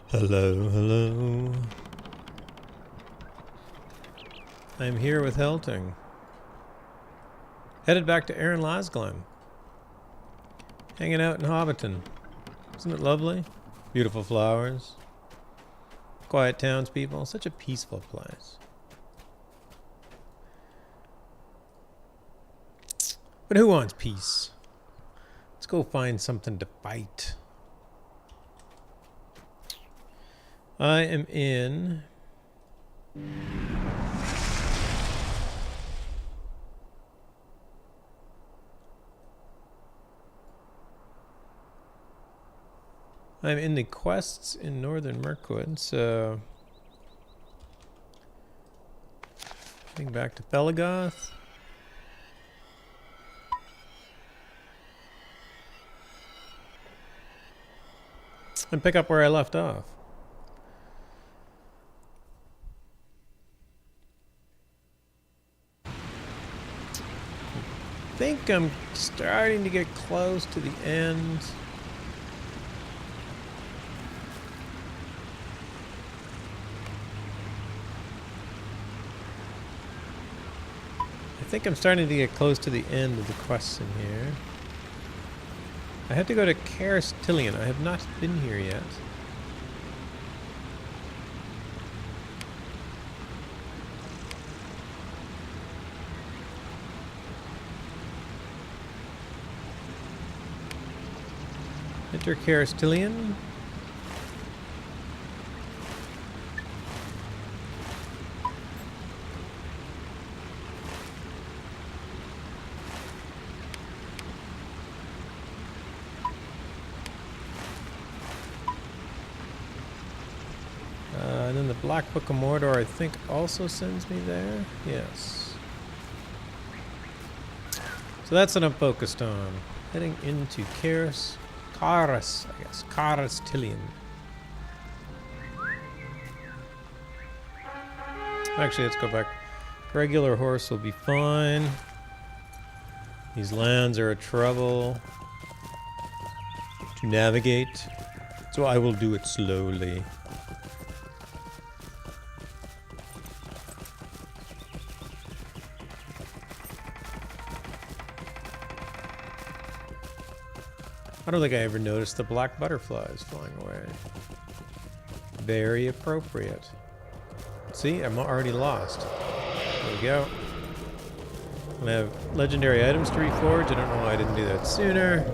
Hello, hello. I'm here with Helting. Headed back to Eryn Lasgalen. Hanging out in Hobbiton. Isn't it lovely? Beautiful flowers. Quiet townspeople. Such a peaceful place. But who wants peace? Let's go find something to fight. I am in... I'm in the quests in northern Mirkwood, so... Heading back to Felgoth. And pick up where I left off. I think I'm starting to get close to the end. I think I'm starting to get close to the end of the quests in here. I have to go to Helting. I have not been here yet. Enter Helting. And then the Black Book of Mordor, I think, also sends me there. Yes. So that's what I'm focused on. Heading into Helting. Actually, let's go back. Regular horse will be fine. These lands are a trouble to navigate, so I will do it slowly. I don't think I ever noticed the black butterflies flying away. Very appropriate. See, I'm already lost. There we go. I have legendary items to reforge. I don't know why I didn't do that sooner.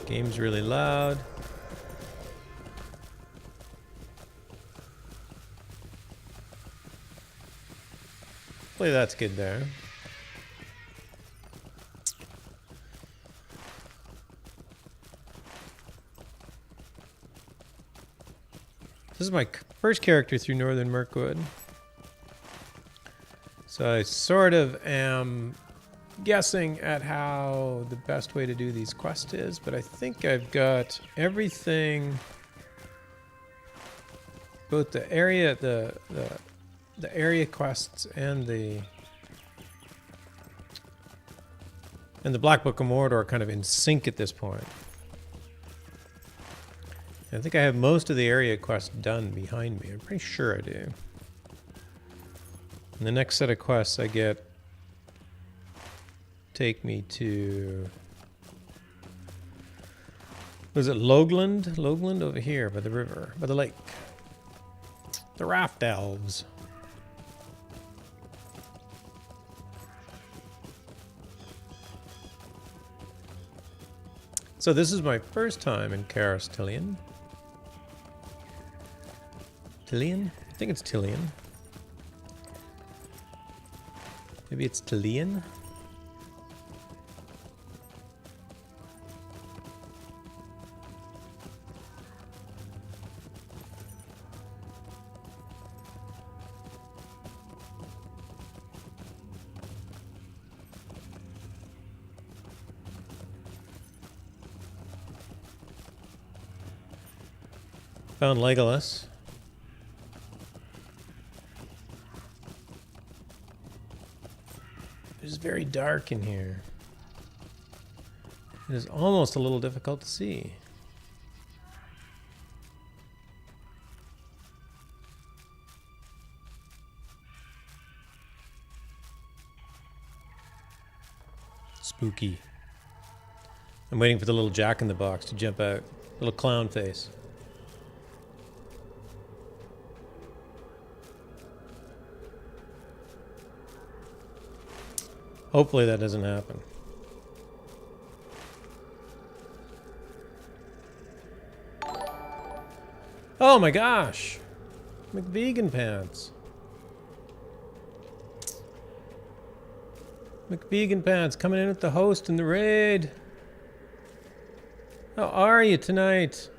Game's really loud. Hopefully that's good there. This is my first character through northern Mirkwood. So I sort of am guessing at how the best way to do these quests is, but I think I've got everything, both the area quests and the Black Book of Mordor kind of in sync at this point. I think I have most of the area quests done behind me. I'm pretty sure I do. And the next set of quests I get take me to... Was it Logland? Logland over here by the river, by the lake. The Raft Elves. So this is my first time in Helting. Helting? I think it's Helting. Maybe it's Helting. Found Legolas. It is very dark in here. It is almost a little difficult to see. Spooky. I'm waiting for the little jack-in-the-box to jump out. Little clown face. Hopefully that doesn't happen. Oh my gosh! McVegan pants. McVegan pants coming in with the host in the raid. How are you tonight?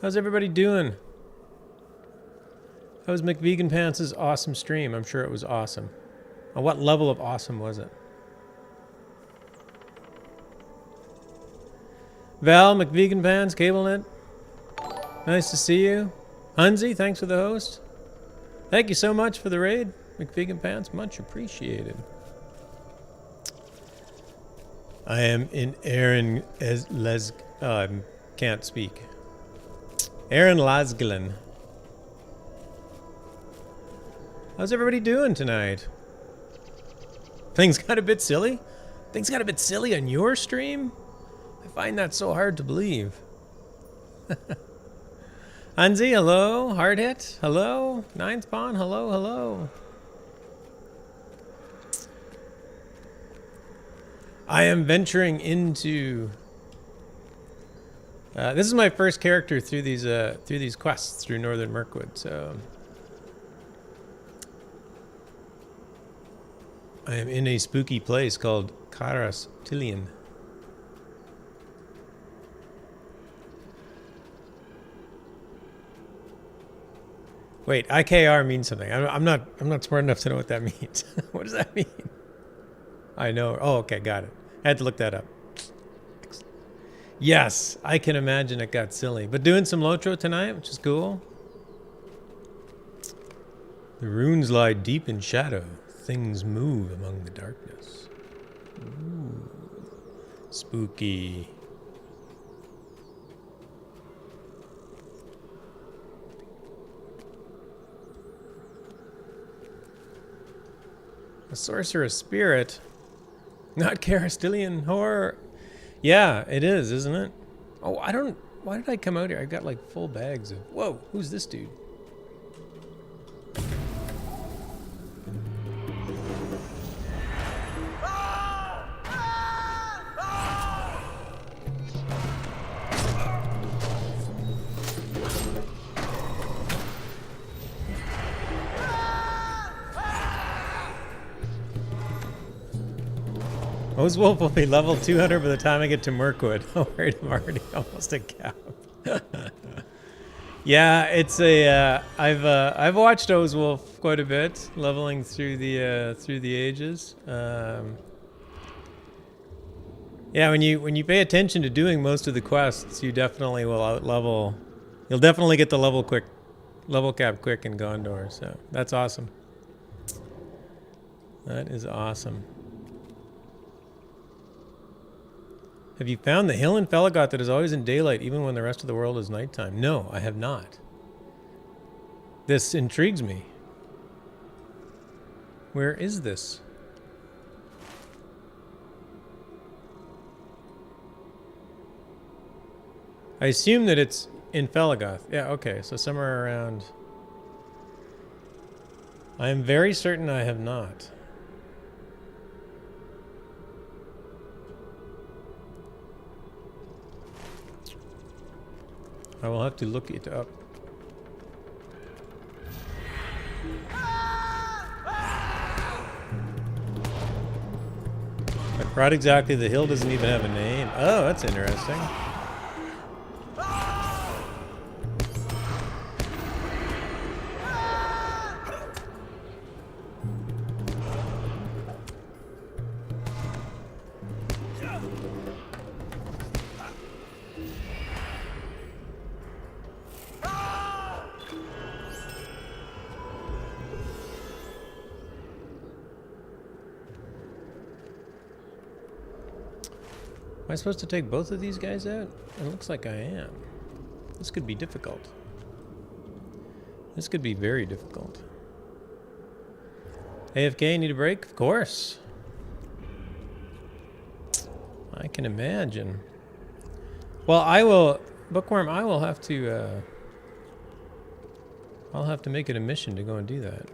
How's everybody doing? How was McVegan Pants' awesome stream? I'm sure it was awesome. On what level of awesome was it? Val, McVegan Pants, CableNet. Nice to see you. Hunzi, thanks for the host. Thank you so much for the raid. McVegan Pants, much appreciated. I am in Eryn Lasgalen. Oh, I can't speak. Eryn Lasgalen. How's everybody doing tonight? Things got a bit silly? Things got a bit silly on your stream? I find that so hard to believe. Hanzi, hello. Hard hit, hello. Ninth Pawn, hello, hello. I am venturing into... this is my first character through these quests through Northern Mirkwood, so... I am in a spooky place called Karas Tillian. Wait, IKR means something. I'm not smart enough to know what that means. What does that mean? I know. Oh, okay, got it. I had to look that up. Yes, I can imagine it got silly. But doing some Lotro tonight, which is cool. The runes lie deep in shadow. Things move among the darkness. Ooh, spooky. A sorcerer's spirit. Not Carastilian horror. Yeah, it is, isn't it? Oh, I don't... Why did I come out here? I've got like full bags of... Whoa, who's this dude? Wolf will be level 200 by the time I get to Mirkwood. Oh, right, I'm already almost at cap. Yeah, it's a. I've watched Wolf quite a bit, leveling through the ages. Yeah, when you pay attention to doing most of the quests, you definitely will out-level. You'll definitely get the level cap quick in Gondor. So that's awesome. That is awesome. Have you found the hill in Felagott that is always in daylight even when the rest of the world is nighttime? No, I have not. This intrigues me. Where is this? I assume that it's in Felagott. Yeah, okay, so somewhere around... I am very certain I have not. I will have to look it up. But right exactly, the hill doesn't even have a name. Oh, that's interesting. Am I supposed to take both of these guys out? It looks like I am. This could be difficult. This could be very difficult. AFK, need a break? Of course. I can imagine. Well, I will, Bookworm, I will have to, I'll have to make it a mission to go and do that.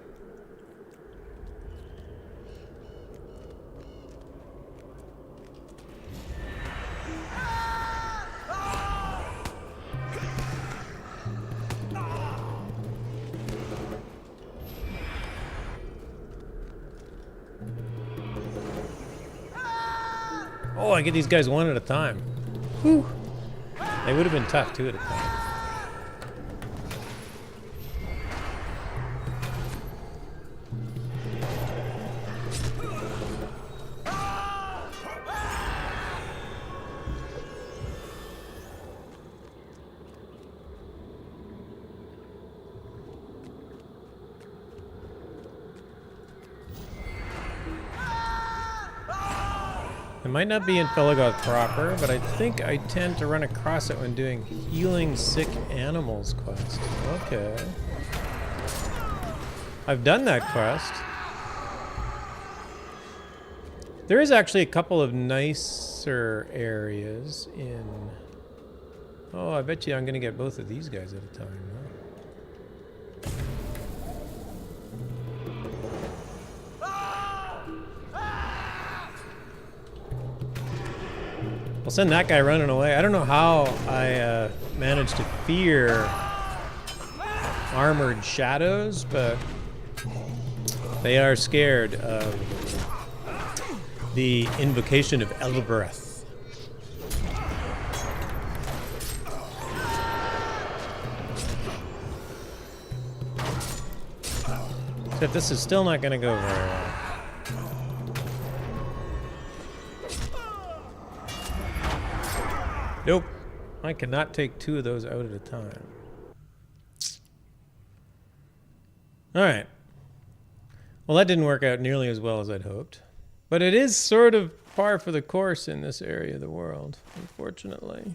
Oh, I get these guys one at a time. Whew. They would have been tough two at a time. It might not be in Philigoth proper, but I think I tend to run across it when doing Healing Sick Animals quest. Okay. I've done that quest. There is actually a couple of nicer areas in... Oh, I bet you I'm going to get both of these guys at a time, huh? I'll send that guy running away. I don't know how I managed to fear armored shadows, but they are scared of the invocation of Elbereth. Except this is still not going to go very well. Nope. I cannot take two of those out at a time. Alright. Well, that didn't work out nearly as well as I'd hoped. But it is sort of par for the course in this area of the world, unfortunately.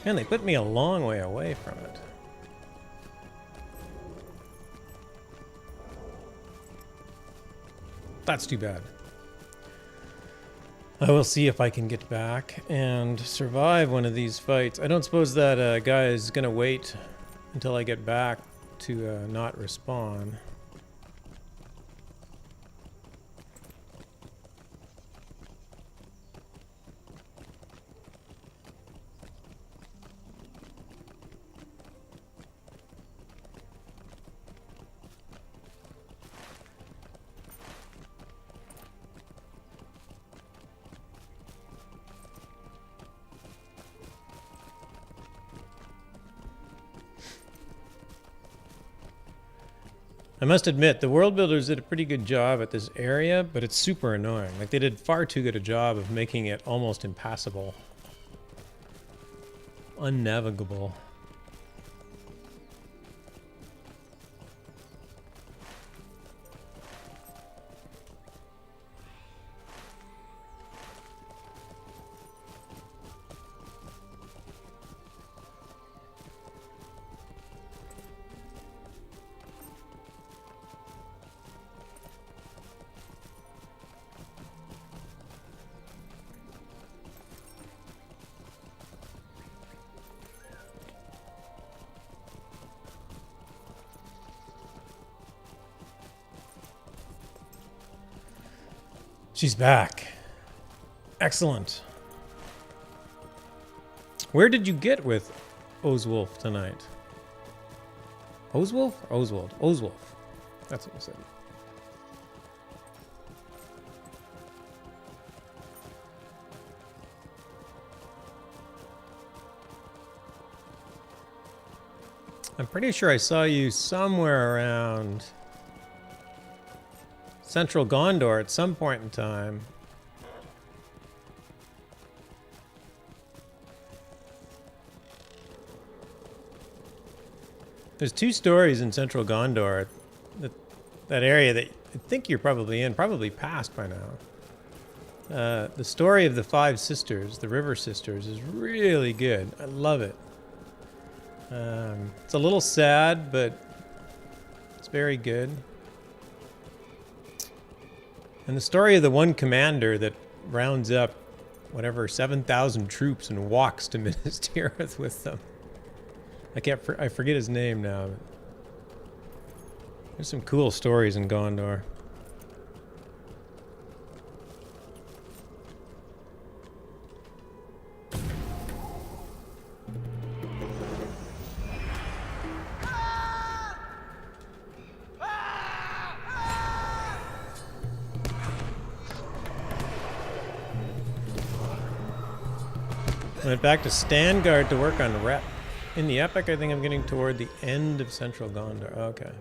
And they put me a long way away from it. That's too bad. I will see if I can get back and survive one of these fights. I don't suppose that guy is going to wait until I get back to not respawn. I must admit, the world builders did a pretty good job at this area, but it's super annoying. Like, they did far too good a job of making it almost impassable. Unnavigable. She's back. Excellent. Where did you get with Oswulf tonight? Oswulf? Oswald. Oswulf. That's what you said. I'm pretty sure I saw you somewhere around Central Gondor at some point in time. There's 2 stories in central Gondor. That area that I think you're probably in, probably past by now. The story of the 5 sisters, the River Sisters, is really good. I love it. It's a little sad, but it's very good. And the story of the one commander that rounds up whatever 7,000 troops and walks to Minas Tirith with them. I forget his name now. But there's some cool stories in Gondor. I went back to Stangard to work on rep. In the epic, I think I'm getting toward the end of central Gondor. Okay.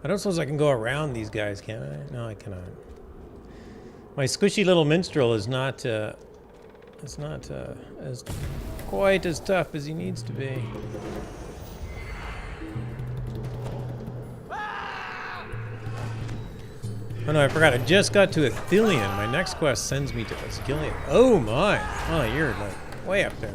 I don't suppose I can go around these guys, can I? No, I cannot. My squishy little minstrel is not as quite as tough as he needs to be. Oh no, I forgot. I just got to Athelion. My next quest sends me to Osgiliath. Oh my! Oh, you're like way up there.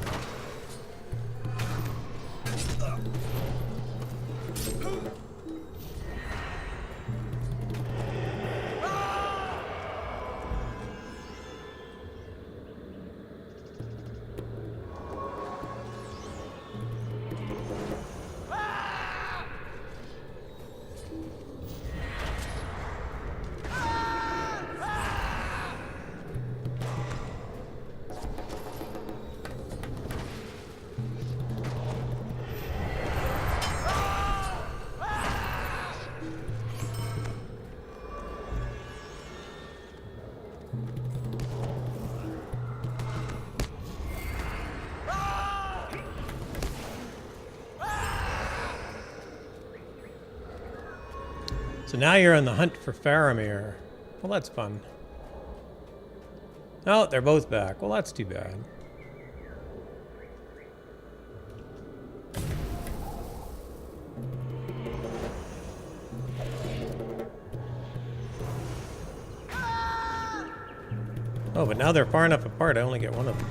So now you're on the hunt for Faramir. Well, that's fun. Oh, they're both back. Well, that's too bad. Oh, but now they're far enough apart, I only get one of them.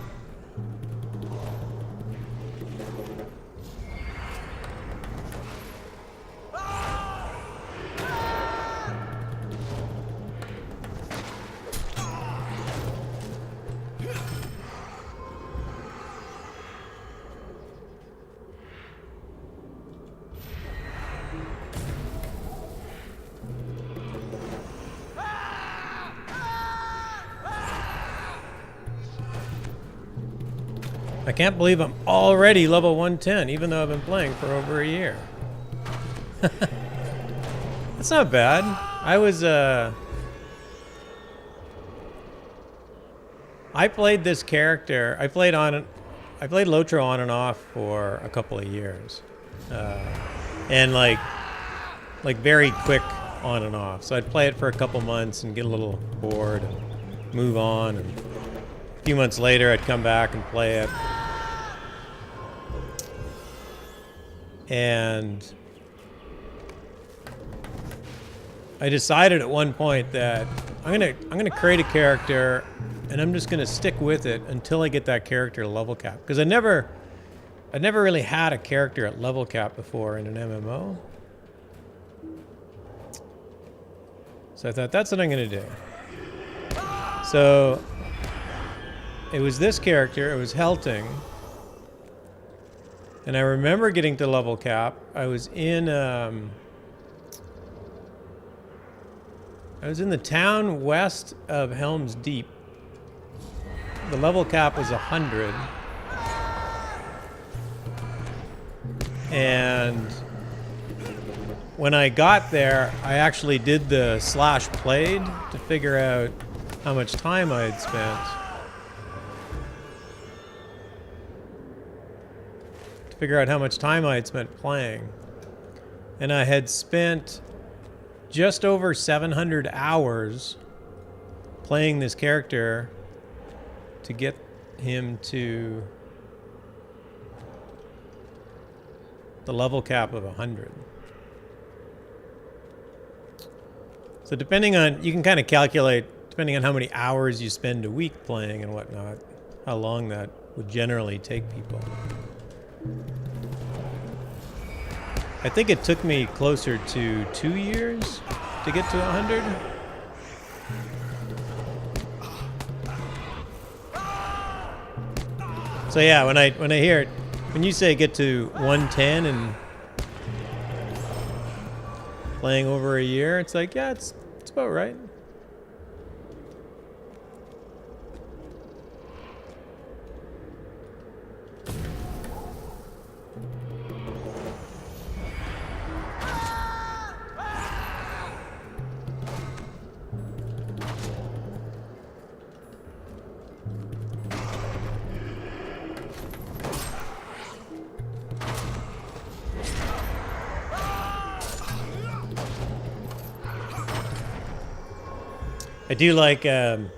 I can't believe I'm already level 110, even though I've been playing for over a year. That's not bad. I played this character. I played Lotro on and off for a couple of years, and like very quick on and off. So I'd play it for a couple months and get a little bored and move on. And a few months later, I'd come back and play it. And I decided at one point that I'm gonna create a character, and I'm just gonna stick with it until I get that character to level cap. Because I'd never really had a character at level cap before in an MMO. So I thought that's what I'm gonna do. So it was this character. It was Helting. And I remember getting to level cap. I was in I was in the town west of Helm's Deep. The level cap was 100. And when I got there, I actually did the /played to figure out how much time I had spent. To figure out how much time I had spent playing. And I had spent just over 700 hours playing this character to get him to the level cap of 100. So depending on, you can kind of calculate, depending on how many hours you spend a week playing and whatnot, how long that would generally take people. I think it took me closer to 2 years to get to 100. So yeah, when I hear it, when you say get to 110 and playing over a year, it's like, yeah, it's about right. I do like, if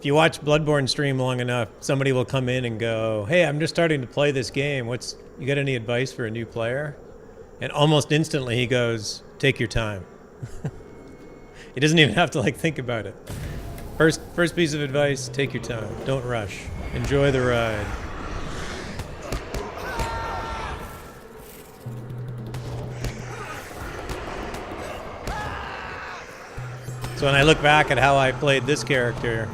you watch Bloodborne stream long enough, somebody will come in and go, hey, I'm just starting to play this game. You got any advice for a new player? And almost instantly he goes, take your time. He doesn't even have to think about it. First piece of advice, take your time. Don't rush. Enjoy the ride. So when I look back at how I played this character,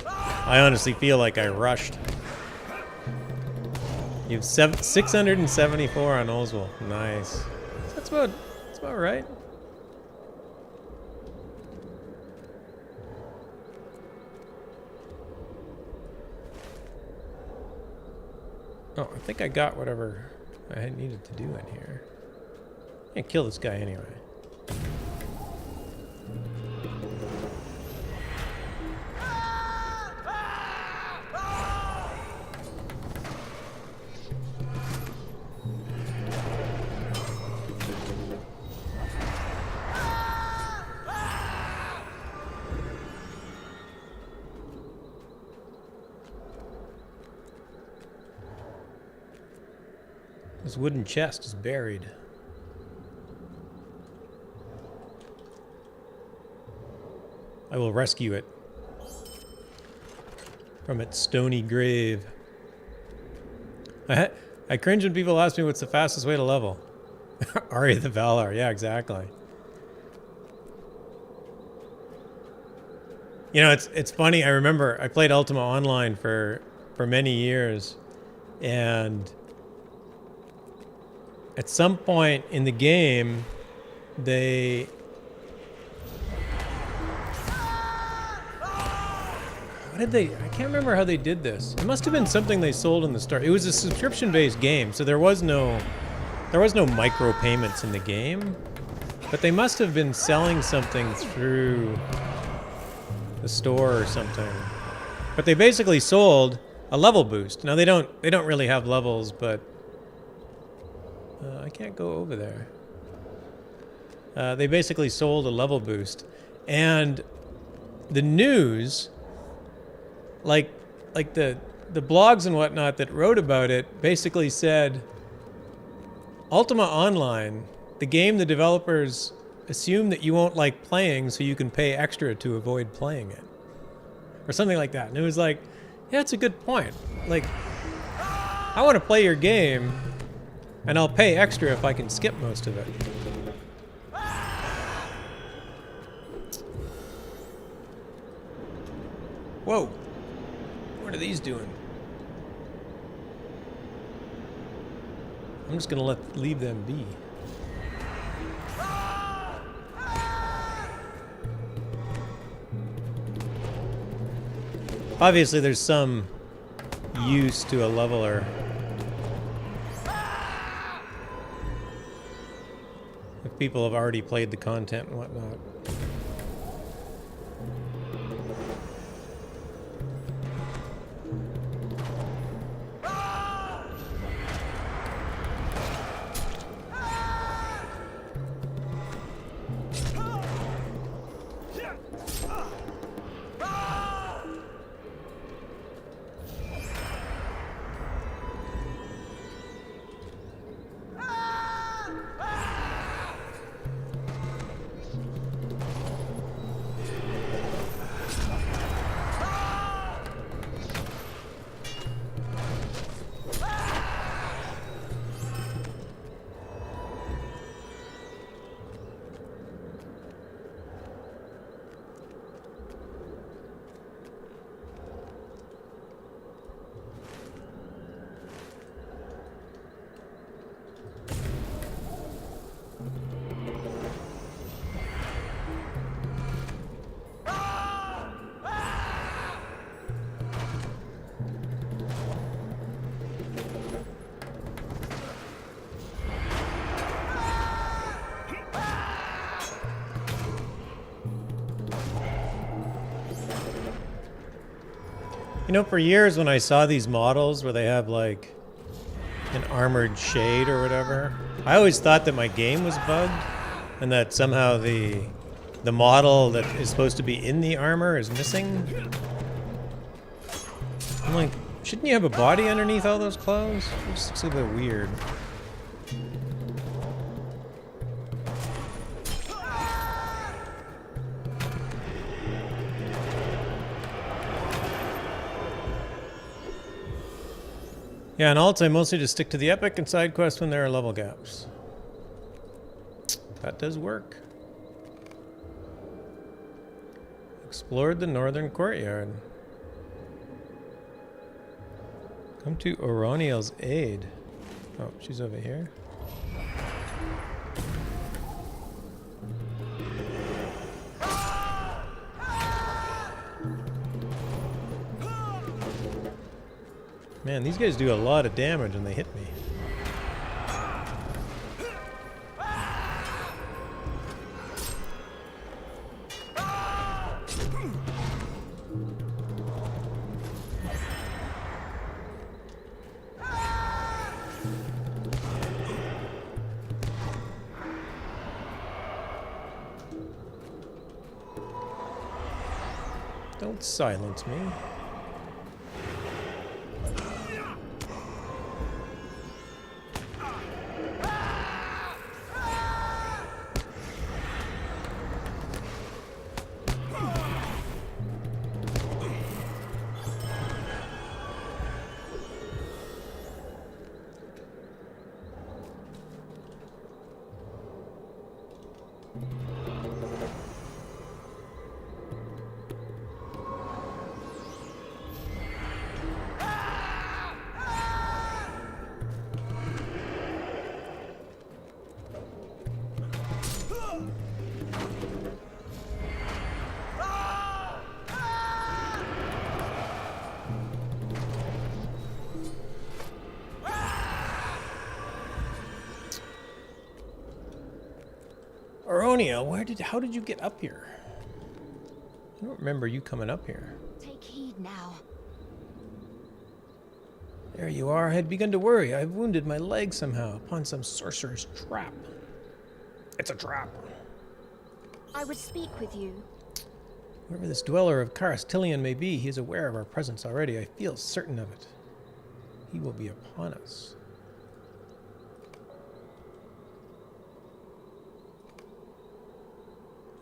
I honestly feel like I rushed. You have 674 on Oswald. Nice. That's about right. Oh, I think I got whatever I needed to do in here. I can't kill this guy anyway. This wooden chest is buried. I will rescue it from its stony grave. I cringe when people ask me what's the fastest way to level. Aria the Valar, yeah, exactly. You know, it's funny. I remember I played Ultima Online for many years, and at some point in the game, they... What did they... I can't remember how they did this. It must have been something they sold in the start. It was a subscription-based game, so there was no micropayments in the game. But they must have been selling something through the store or something. But they basically sold a level boost. Now they don't really have levels, but I can't go over there. They basically sold a level boost, and the news, like the blogs and whatnot that wrote about it, basically said Ultima Online, the game the developers assume that you won't like playing, so you can pay extra to avoid playing it, or something like that. And it was like, yeah, it's a good point. Like, I want to play your game, and I'll pay extra if I can skip most of it. Whoa. What are these doing? I'm just gonna leave them be. Obviously, there's some use to a leveler. If people have already played the content and whatnot. You know, for years when I saw these models where they have like an armored shade or whatever, I always thought that my game was bugged and that somehow the model that is supposed to be in the armor is missing. I'm like, shouldn't you have a body underneath all those clothes? It just looks a bit weird. Yeah, in alts I mostly just stick to the epic and side quests when there are level gaps. That does work. Explored the northern courtyard. Come to Oroniel's aid. Oh, she's over here. Man, these guys do a lot of damage when they hit me. Don't silence me. Aronia, how did you get up here? I don't remember you coming up here. Take heed now. There you are. I had begun to worry. I've wounded my leg somehow upon some sorcerer's trap. It's a trap. I would speak with you. Whoever this dweller of Karastilian may be, he is aware of our presence already. I feel certain of it. He will be upon us.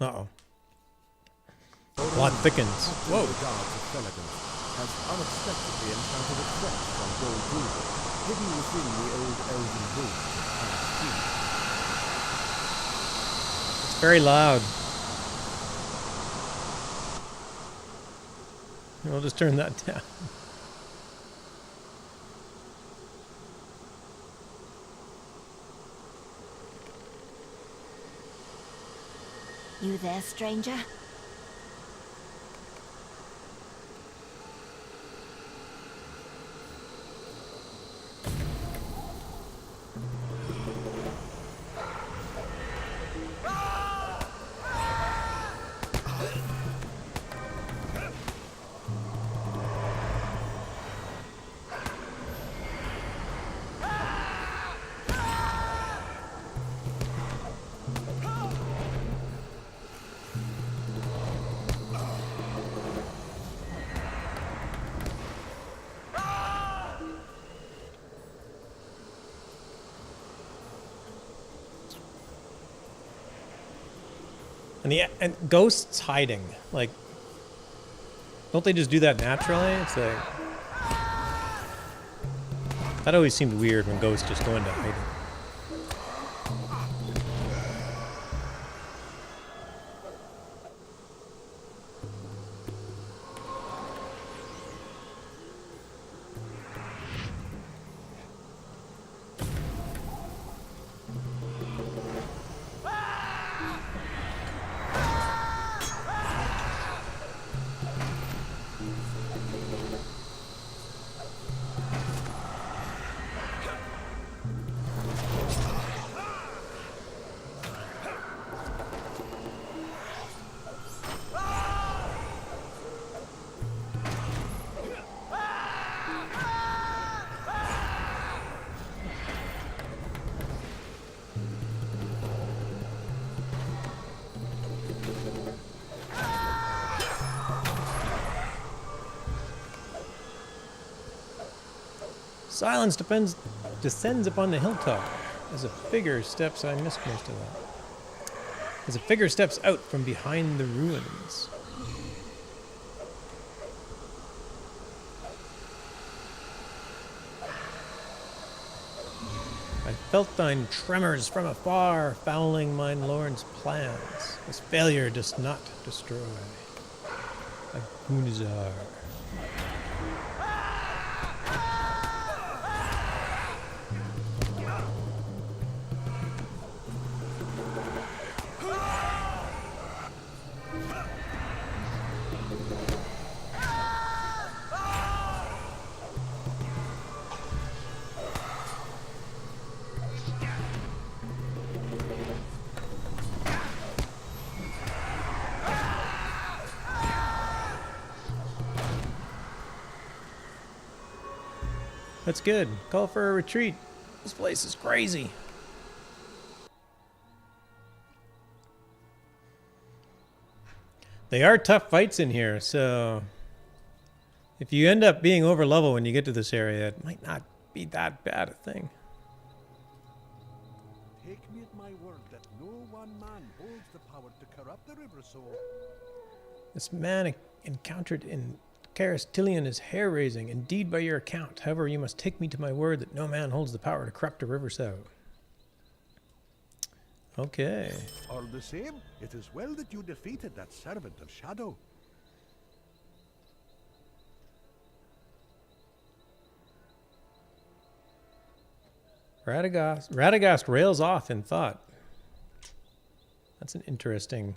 Uh-oh. Plot thickens. Whoa. The guards of Felaghan has unexpectedly encountered a threat from Gold Blue, hidden within the old elven ruins of Helting. It's very loud. We'll just turn that down. You there, stranger? And ghosts hiding. Like, don't they just do that naturally? It's like that always seemed weird when ghosts just go into hiding. Silence descends upon the hilltop. As a figure steps, I missed most of that. As a figure steps out from behind the ruins. I felt thine tremors from afar, fouling mine lord's plans. His failure does not destroy. Like Gunizar. That's good. Call for a retreat. This place is crazy. They are tough fights in here, so if you end up being over level when you get to this area, it might not be that bad a thing. Take me at my word that no one man holds the power to corrupt the river soul. This man encountered in Caristilian is hair-raising, indeed by your account. However, you must take me to my word that no man holds the power to corrupt a river so. Okay. All the same, it is well that you defeated that servant of Shadow. Radagast rails off in thought. That's an interesting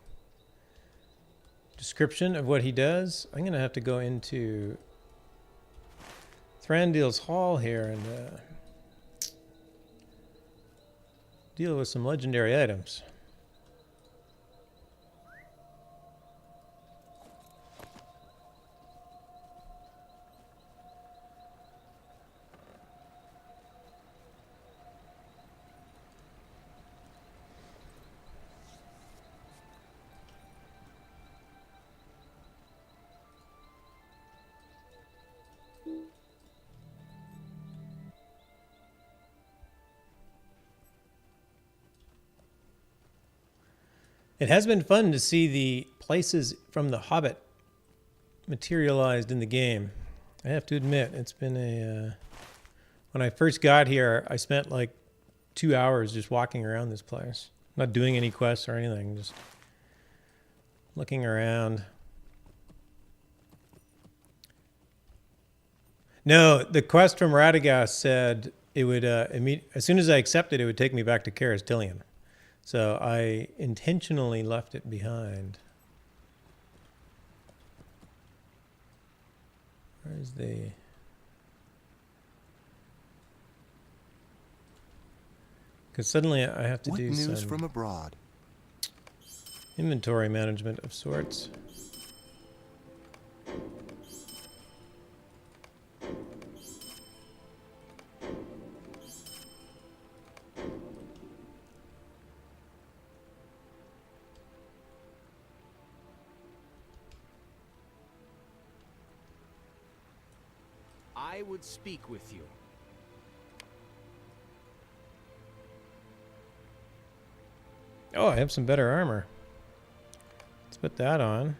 description of what he does. I'm going to have to go into Thranduil's Hall here and deal with some legendary items. It has been fun to see the places from The Hobbit materialized in the game. I have to admit, it's been a... when I first got here, I spent like 2 hours just walking around this place. Not doing any quests or anything, just looking around. No, the quest from Radagast said it would, as soon as I accepted it, would take me back to Caristilian. So I intentionally left it behind. Where's the... Because suddenly I have to do What some news from abroad? inventory management of sorts. I would speak with you. Oh, I have some better armor. put that on.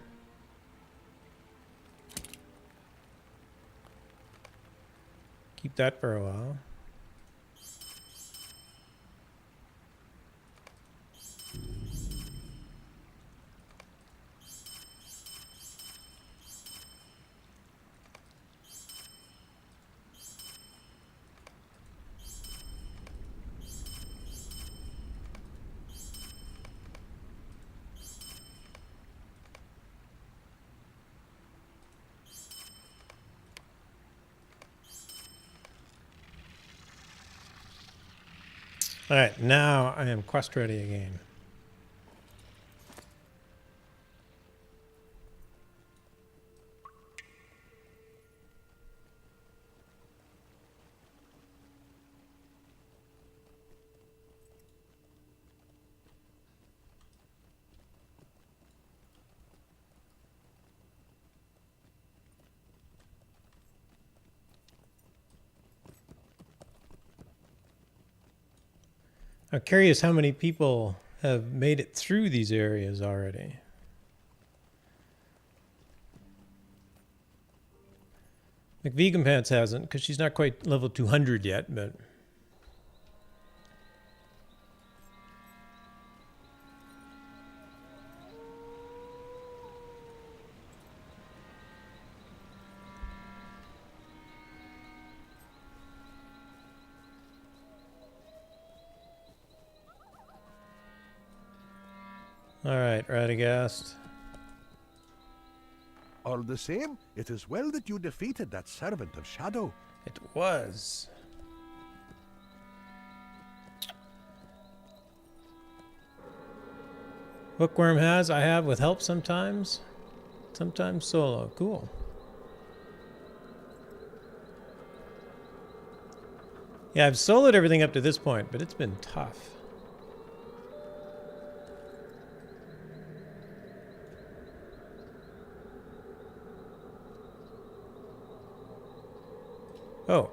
Keep that for a while. Alright, now I am quest ready again. I'm curious how many people have made it through these areas already. McVegan Pants hasn't, because she's not quite level 200 yet, but... Alright, Radagast. All the same, it is well that you defeated that servant of Shadow. It was. Bookworm has, I have with help sometimes. Sometimes solo. Cool. Yeah, I've soloed everything up to this point, but it's been tough. Oh.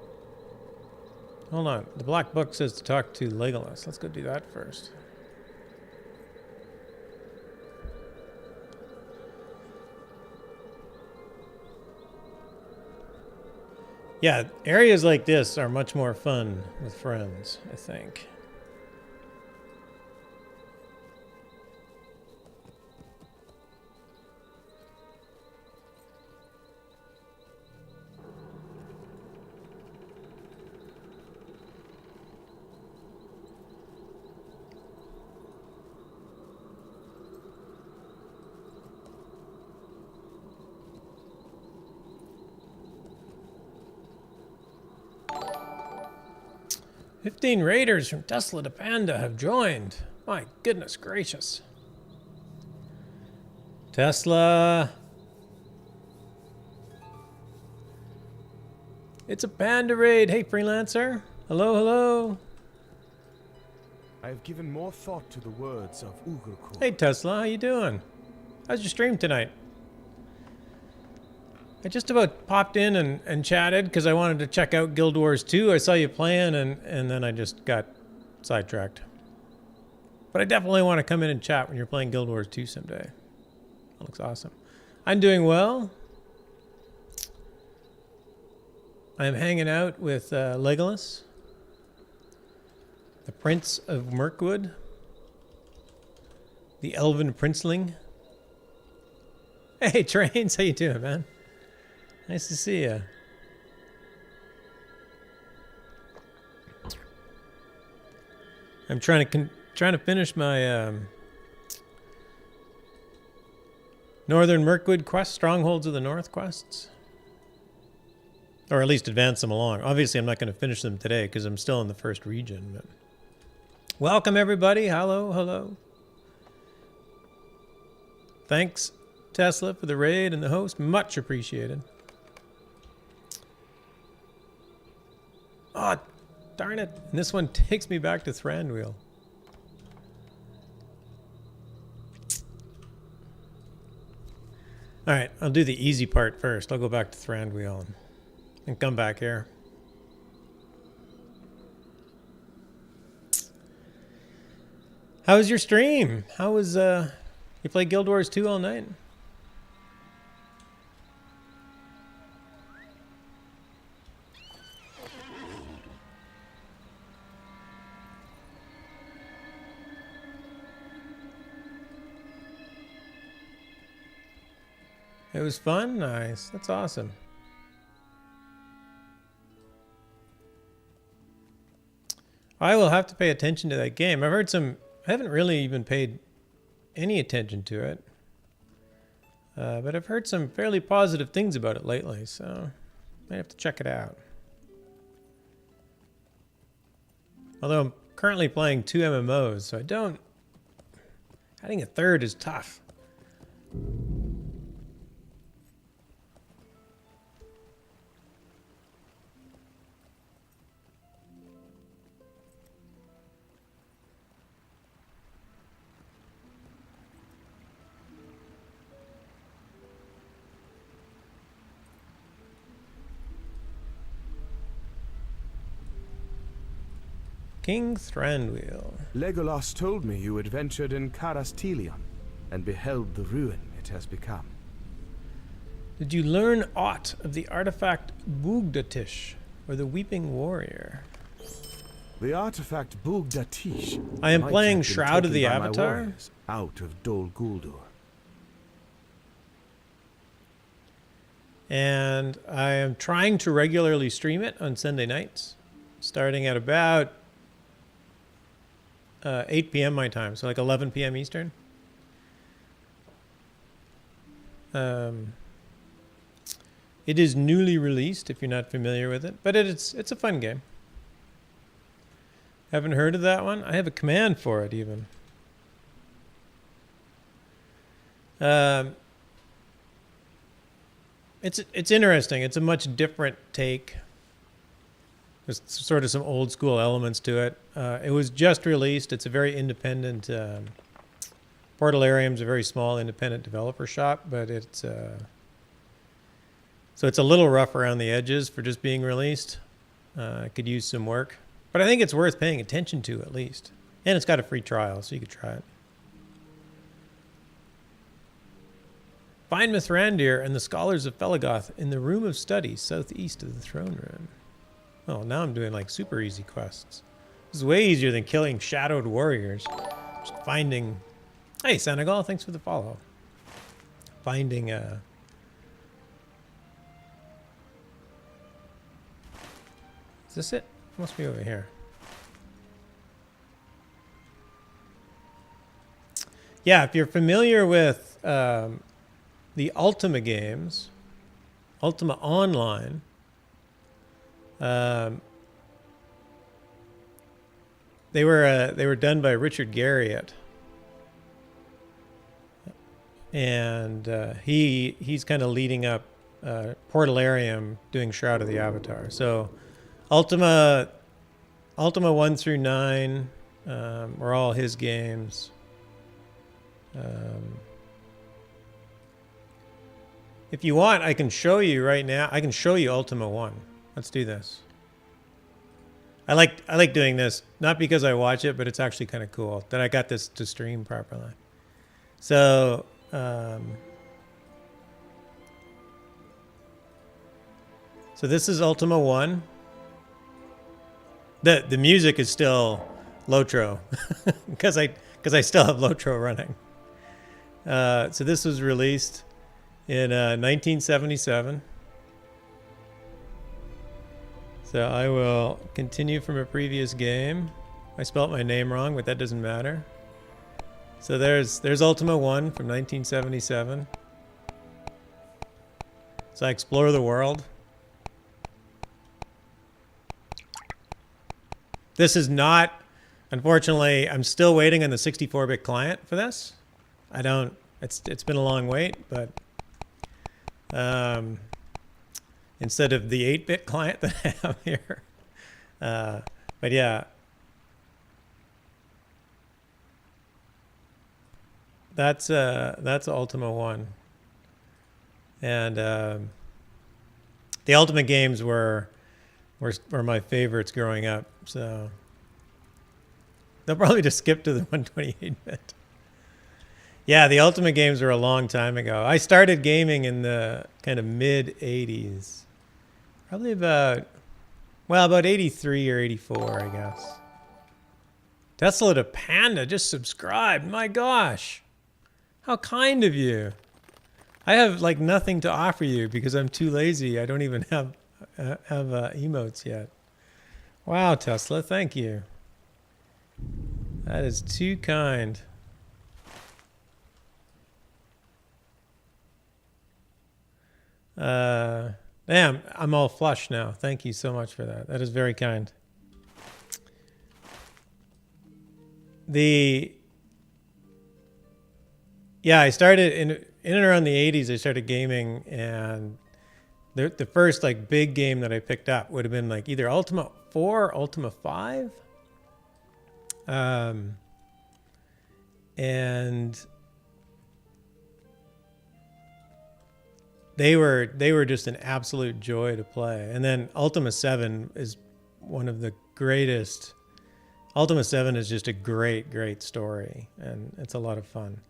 Hold on. The black book says to talk to Legolas. Let's go do that first. Yeah, areas like this are much more fun with friends, I think. "15 raiders from Tesla to Panda have joined. My goodness gracious. Tesla. It's a Panda raid. Hey, freelancer. Hello, hello. I have given more thought to the words of Ugrukul. Hey, Tesla. How you doing? How's your stream tonight? I just about popped in and chatted because I wanted to check out Guild Wars 2. I saw you playing and then I just got sidetracked. But I definitely want to come in and chat when you're playing Guild Wars 2 someday. That looks awesome. I'm doing well. I'm hanging out with Legolas, the Prince of Mirkwood, the Elven Princeling. Hey, Trains, how you doing, man? Nice to see you. I'm trying to finish my Northern Mirkwood quest, Strongholds of the North quests, or at least advance them along. Obviously, I'm not going to finish them today because I'm still in the first region. But welcome everybody. Hello, hello. Thanks, Tesla, for the raid and the host. Much appreciated. Oh, darn it. And this one takes me back to Thranduil. Alright, I'll do the easy part first. I'll go back to Thranduil and come back here. How was your stream? How was You play Guild Wars 2 all night? It was fun? Nice. That's awesome. I will have to pay attention to that game. I've heard some... I haven't really even paid any attention to it. But I've heard some fairly positive things about it lately, so I have to check it out. Although I'm currently playing 2 MMOs, so I don't... Adding a third is tough. King Thranduil. Legolas told me you adventured in Karastelion and beheld the ruin it has become. Did you learn aught of the artifact Bugdatish, or the Weeping Warrior? The artifact Bugdatish. I am might playing have been Shroud of taken the by my Avatar. warriors out of Dol Guldur. And I am trying to regularly stream it on Sunday nights, starting at about 8 p.m. my time, so like 11 p.m. Eastern. It is newly released, if you're not familiar with it, but it's a fun game. Haven't heard of that one? I have a command for it, even. It's interesting. It's a much different take. There's sort of some old school elements to it. It was just released. It's a very independent. Portalarium's a very small independent developer shop, but it's so it's a little rough around the edges for just being released. It could use some work, but I think it's worth paying attention to at least. And it's got a free trial, so you could try it. Find Mithrandir and the scholars of Felagoth in the room of study southeast of the throne room. Oh, now I'm doing like super easy quests. This is way easier than killing shadowed warriors. Just finding... Hey, Senegal, thanks for the follow. Finding... Is this it? It must be over here. Yeah, if you're familiar with the Ultima games, Ultima Online... they were done by Richard Garriott, and he's kind of leading up Portalarium doing Shroud of the Avatar. So Ultima 1 through 9 were all his games. If you want, I can show you right now. I can show you Ultima 1. Let's do this. I like doing this, not because I watch it, but it's actually kind of cool that I got this to stream properly. So, so this is Ultima 1. The music is still Lotro because I still have Lotro running. So this was released in 1977. So I will continue from a previous game. I spelt my name wrong, but that doesn't matter. So there's Ultima 1 from 1977. So I explore the world. This is not, unfortunately, I'm still waiting on the 64-bit client for this. It's been a long wait, but instead of the 8-bit client that I have here. But yeah. That's Ultima 1. And the Ultima games were my favorites growing up, so they'll probably just skip to the 128-bit. Yeah, the Ultimate games were a long time ago. I started gaming in the kind of mid 80s. Probably about 83 or 84, I guess. Tesla to Panda just subscribed. My gosh. How kind of you. I have like nothing to offer you because I'm too lazy. I don't even have emotes yet. Wow, Tesla, thank you. That is too kind. Damn, I'm all flush now. Thank you so much for that. That is very kind. I started in and around the 80s. I started gaming, and the first like big game that I picked up would have been like either Ultima 4 or Ultima 5. And they were just an absolute joy to play. And then Ultima 7 is one of the greatest. Ultima 7 is just a great story, and it's a lot of fun.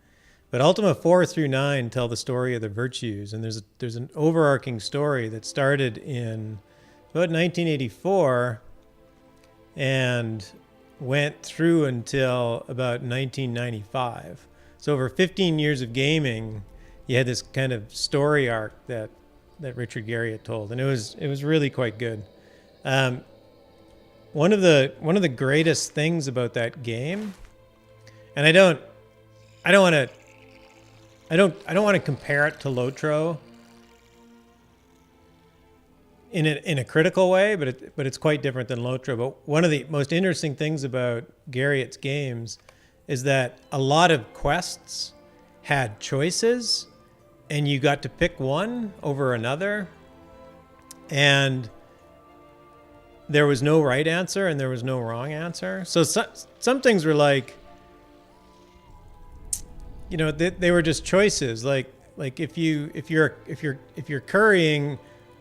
But Ultima 4 through 9 tell the story of the virtues, and there's an overarching story that started in about 1984 and went through until about 1995. So over 15 years of gaming, you had this kind of story arc that Richard Garriott told, and it was really quite good. One of the greatest things about that game, and I don't want to compare it to Lotro in a critical way, but it's quite different than Lotro. But one of the most interesting things about Garriott's games is that a lot of quests had choices, and you got to pick one over another, and there was no right answer and there was no wrong answer. So some things were like, you know, they were just choices. Like if you're currying,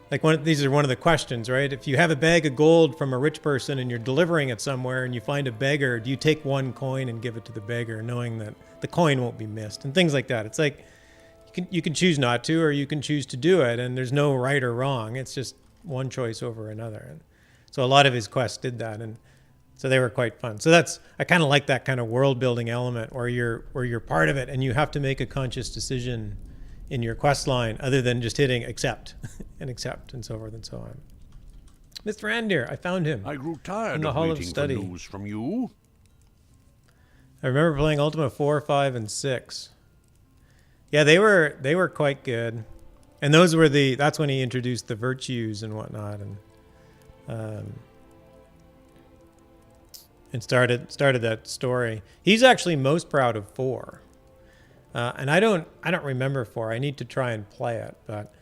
like these are one of the questions, right? If you have a bag of gold from a rich person and you're delivering it somewhere and you find a beggar, do you take one coin and give it to the beggar, knowing that the coin won't be missed, and things like that? It's like you can choose not to, or you can choose to do it, and there's no right or wrong. It's just one choice over another. And so a lot of his quests did that, and so they were quite fun. So I kind of like that kind of world building element where you're part of it and you have to make a conscious decision in your quest line, other than just hitting accept and accept and so forth and so on. Mr. Randir, I found him. I grew tired in the of Hall waiting of Study. for news from you. I remember playing Ultima 4, 5, and 6. Yeah, they were quite good, and that's when he introduced the virtues and whatnot, and started that story. He's actually most proud of 4, and I don't remember 4. I need to try and play it, but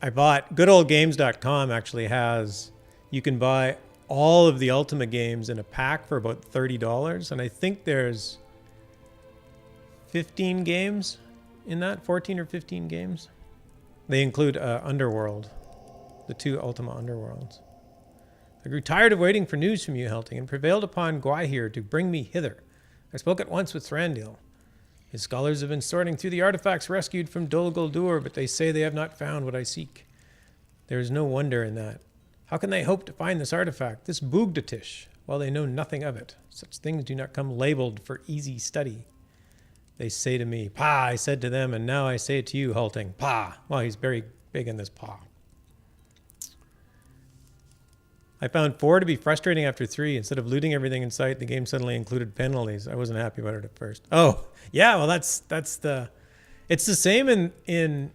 I bought goodoldgames.com actually has, you can buy all of the Ultima games in a pack for about $30, and I think there's 15 games in that, 14 or 15 games. They include Underworld, the 2 Ultima Underworlds. I grew tired of waiting for news from you, Helting, and prevailed upon Gwaihir to bring me hither. I spoke at once with Thranduil. His scholars have been sorting through the artifacts rescued from Dol Guldur, but they say they have not found what I seek. There is no wonder in that. How can they hope to find this artifact, this Bugdatish, while they know nothing of it? Such things do not come labeled for easy study. They say to me, "Pa," I said to them, and now I say it to you, Helting. Pa. Well, he's very big in this pa. I found 4 to be frustrating after 3. Instead of looting everything in sight, the game suddenly included penalties. I wasn't happy about it at first. Oh, yeah, well it's the same in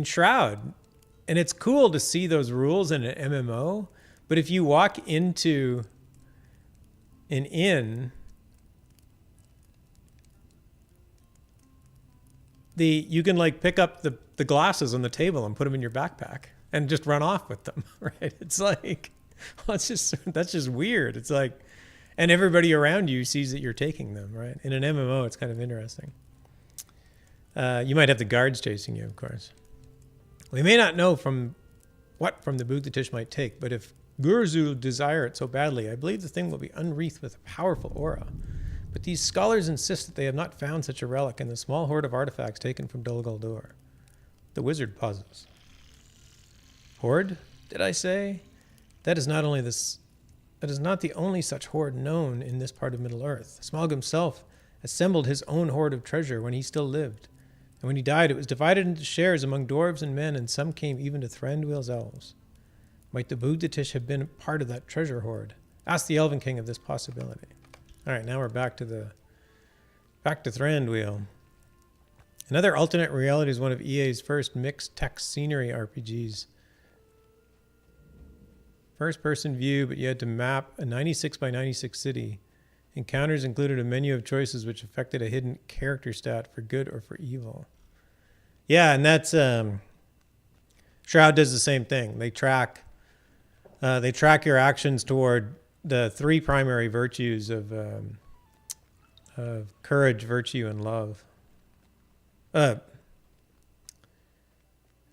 Shroud. And it's cool to see those rules in an MMO, but if you walk into an inn, you can like pick up the glasses on the table and put them in your backpack and just run off with them, right? It's like, well, that's just weird. It's like, and everybody around you sees that you're taking them, right? In an MMO, it's kind of interesting. You might have the guards chasing you, of course. We may not know from the Bugdatish might take, but if Gurzul desire it so badly, I believe the thing will be unwreathed with a powerful aura. But these scholars insist that they have not found such a relic in the small hoard of artifacts taken from Dol Guldur. The wizard pauses. Hoard, did I say? That is not the only such hoard known in this part of Middle-earth. Smaug himself assembled his own hoard of treasure when he still lived. And when he died, it was divided into shares among dwarves and men, and some came even to Thranduil's elves. Might the Bugdatish have been part of that treasure hoard? Ask the Elven King of this possibility. All right, now we're back to Thranduil. Another alternate reality is one of EA's first mixed text scenery RPGs. First-person view, but you had to map a 96 by 96 city. Encounters included a menu of choices which affected a hidden character stat for good or for evil. Yeah, and that's Shroud does the same thing. They track your actions toward the three primary virtues of courage, virtue, and love.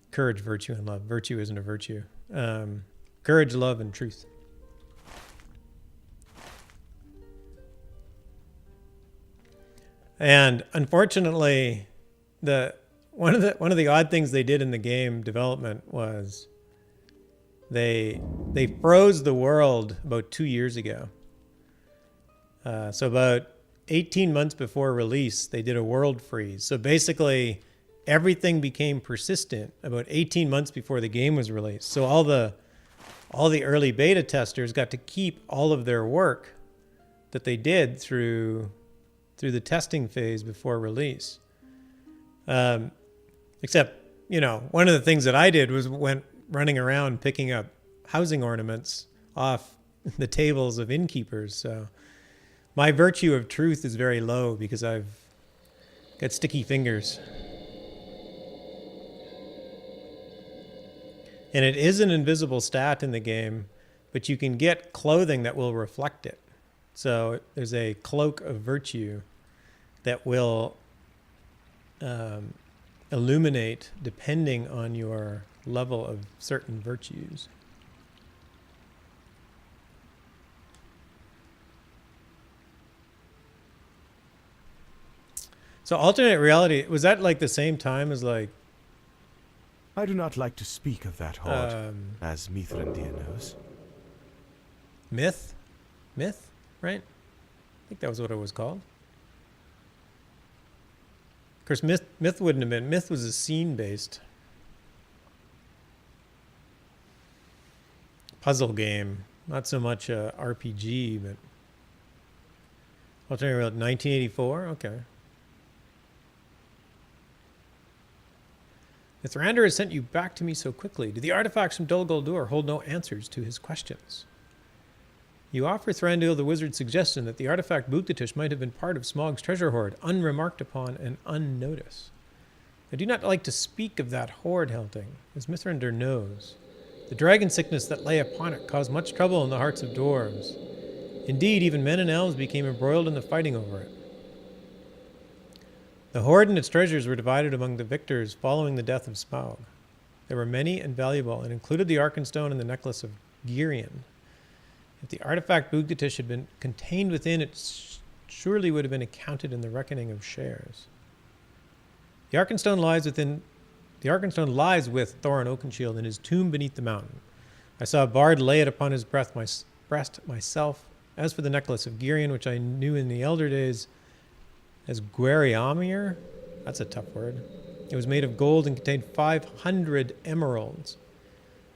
Courage, virtue, and love. Virtue isn't a virtue. Courage, love, and truth. And unfortunately, one of the odd things they did in the game development was they froze the world about 2 years ago. So about 18 months before release, they did a world freeze. So basically, everything became persistent about 18 months before the game was released. So all the early beta testers got to keep all of their work that they did through the testing phase before release. Except, one of the things that I did was went running around picking up housing ornaments off the tables of innkeepers. So my virtue of truth is very low because I've got sticky fingers. And it is an invisible stat in the game, but you can get clothing that will reflect it. So there's a cloak of virtue that will illuminate depending on your level of certain virtues. So alternate reality, was that like the same time as like... I do not like to speak of that hoard, as Mithrandir knows. Myth, right? I think that was what it was called. Of course, Myth wouldn't have been. Myth was a scene-based puzzle game, not so much a RPG, but alternate reality, 1984. Okay. Mithrandir has sent you back to me so quickly. Do the artifacts from Dol Guldur hold no answers to his questions? You offer Thranduil the wizard's suggestion that the artifact Bugdatish might have been part of Smaug's treasure hoard, unremarked upon and unnoticed. I do not like to speak of that hoard, Helting, as Mithrandir knows. The dragon sickness that lay upon it caused much trouble in the hearts of dwarves. Indeed, even men and elves became embroiled in the fighting over it. The hoard and its treasures were divided among the victors following the death of Smaug. There were many and valuable, and included the Arkenstone and the necklace of Girion. If the artifact Bugdatish had been contained within it, surely would have been accounted in the reckoning of shares. The Arkenstone lies with Thorin Oakenshield in his tomb beneath the mountain. I saw a bard lay it upon his breast myself. As for the necklace of Girion, which I knew in the elder days as Gweriamir, that's a tough word. It was made of gold and contained 500 emeralds.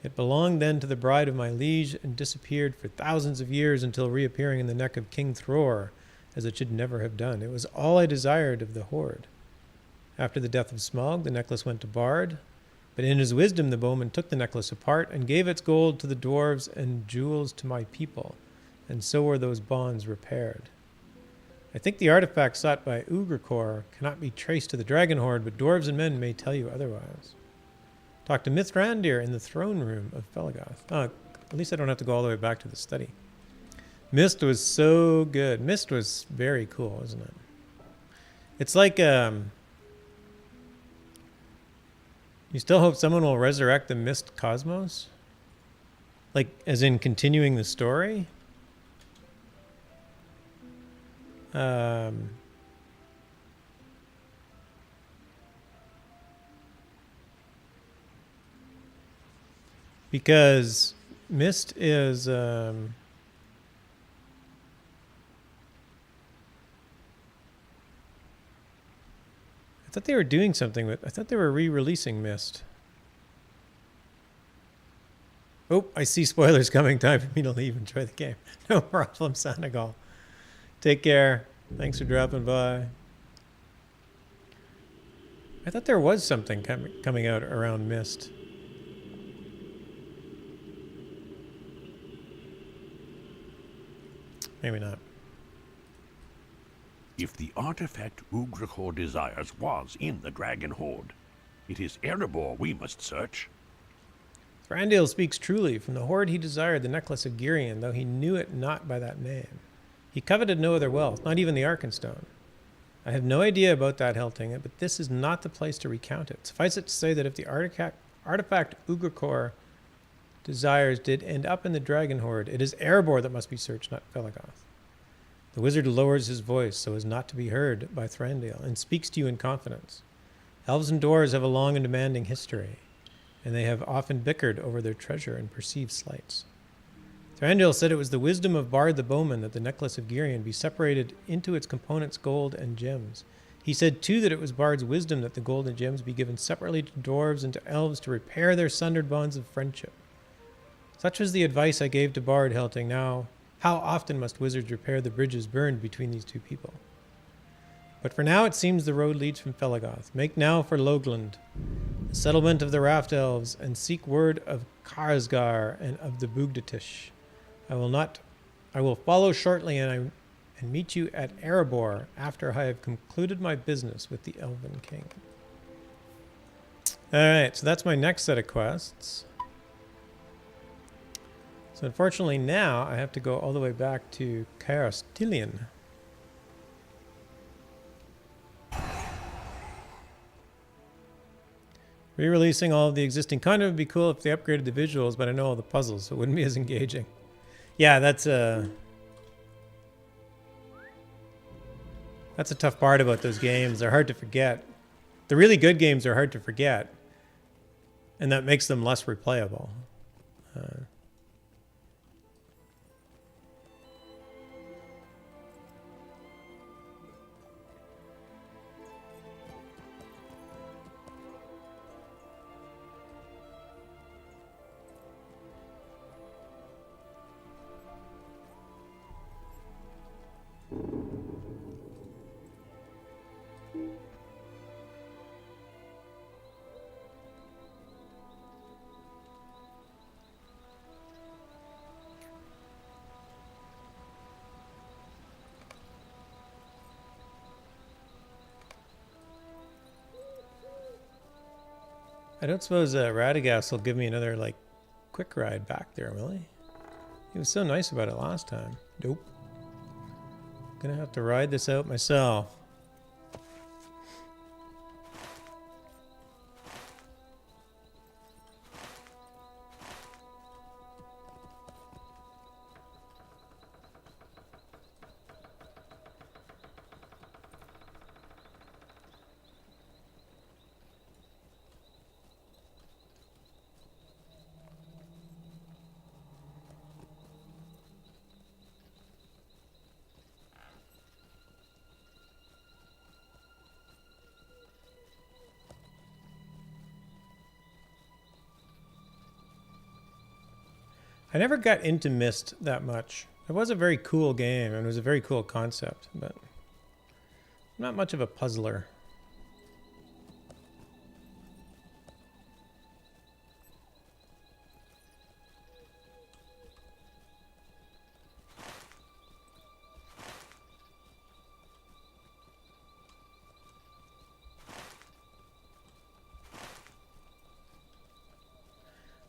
It belonged then to the bride of my liege and disappeared for thousands of years until reappearing in the neck of King Thror, as it should never have done. It was all I desired of the hoard. After the death of Smaug, the necklace went to Bard, but in his wisdom the bowman took the necklace apart and gave its gold to the dwarves and jewels to my people, and so were those bonds repaired. I think the artifact sought by Ugrikor cannot be traced to the dragon hoard, but dwarves and men may tell you otherwise. Talk to Mithrandir in the throne room of Felgoth. At least I don't have to go all the way back to the study. Mist was so good. Mist was very cool, isn't it? It's like, you still hope someone will resurrect the Mist cosmos? Like, as in continuing the story? Because Mist is I thought they were doing something with... I thought they were re-releasing Mist. Oh, I see spoilers coming. Time for me to leave. Enjoy the game. No problem, Senegal. Take care. Thanks for dropping by. I thought there was something coming out around Mist. Maybe not. If the artifact Ugrachor desires was in the Dragon Hoard, it is Erebor we must search. Thranduil speaks truly. From the hoard he desired the necklace of Girion, though he knew it not by that name. He coveted no other wealth, not even the Arkenstone. I have no idea about that, Helting, but this is not the place to recount it. Suffice it to say that if the artifact Ugrachor desires did end up in the Dragon Hoard, it is Erebor that must be searched, not Felaggoth. The wizard lowers his voice so as not to be heard by Thranduil and speaks to you in confidence. Elves and dwarves have a long and demanding history, and they have often bickered over their treasure and perceived slights. Thranduil said it was the wisdom of Bard the Bowman that the necklace of Girion be separated into its components gold and gems. He said too that it was Bard's wisdom that the gold and gems be given separately to dwarves and to elves to repair their sundered bonds of friendship. Such was the advice I gave to Bard, Helting. Now, how often must wizards repair the bridges burned between these two people? But for now it seems the road leads from Felaggoth. Make now for Logland, the settlement of the Raft Elves, and seek word of Karsgar and of the Bugdatish. I will follow shortly and meet you at Erebor after I have concluded my business with the Elven King. Alright, so that's my next set of quests. So unfortunately now I have to go all the way back to Caerstilion. Re-releasing all of the existing content would be cool if they upgraded the visuals, but I know all the puzzles, so it wouldn't be as engaging. Yeah, that's a tough part about those games. They're hard to forget. The really good games are hard to forget, and that makes them less replayable. I don't suppose Radagast will give me another, like, quick ride back there, will he? He was so nice about it last time. Nope. Gonna have to ride this out myself. I never got into Myst that much. It was a very cool game, and it was a very cool concept, but I'm not much of a puzzler.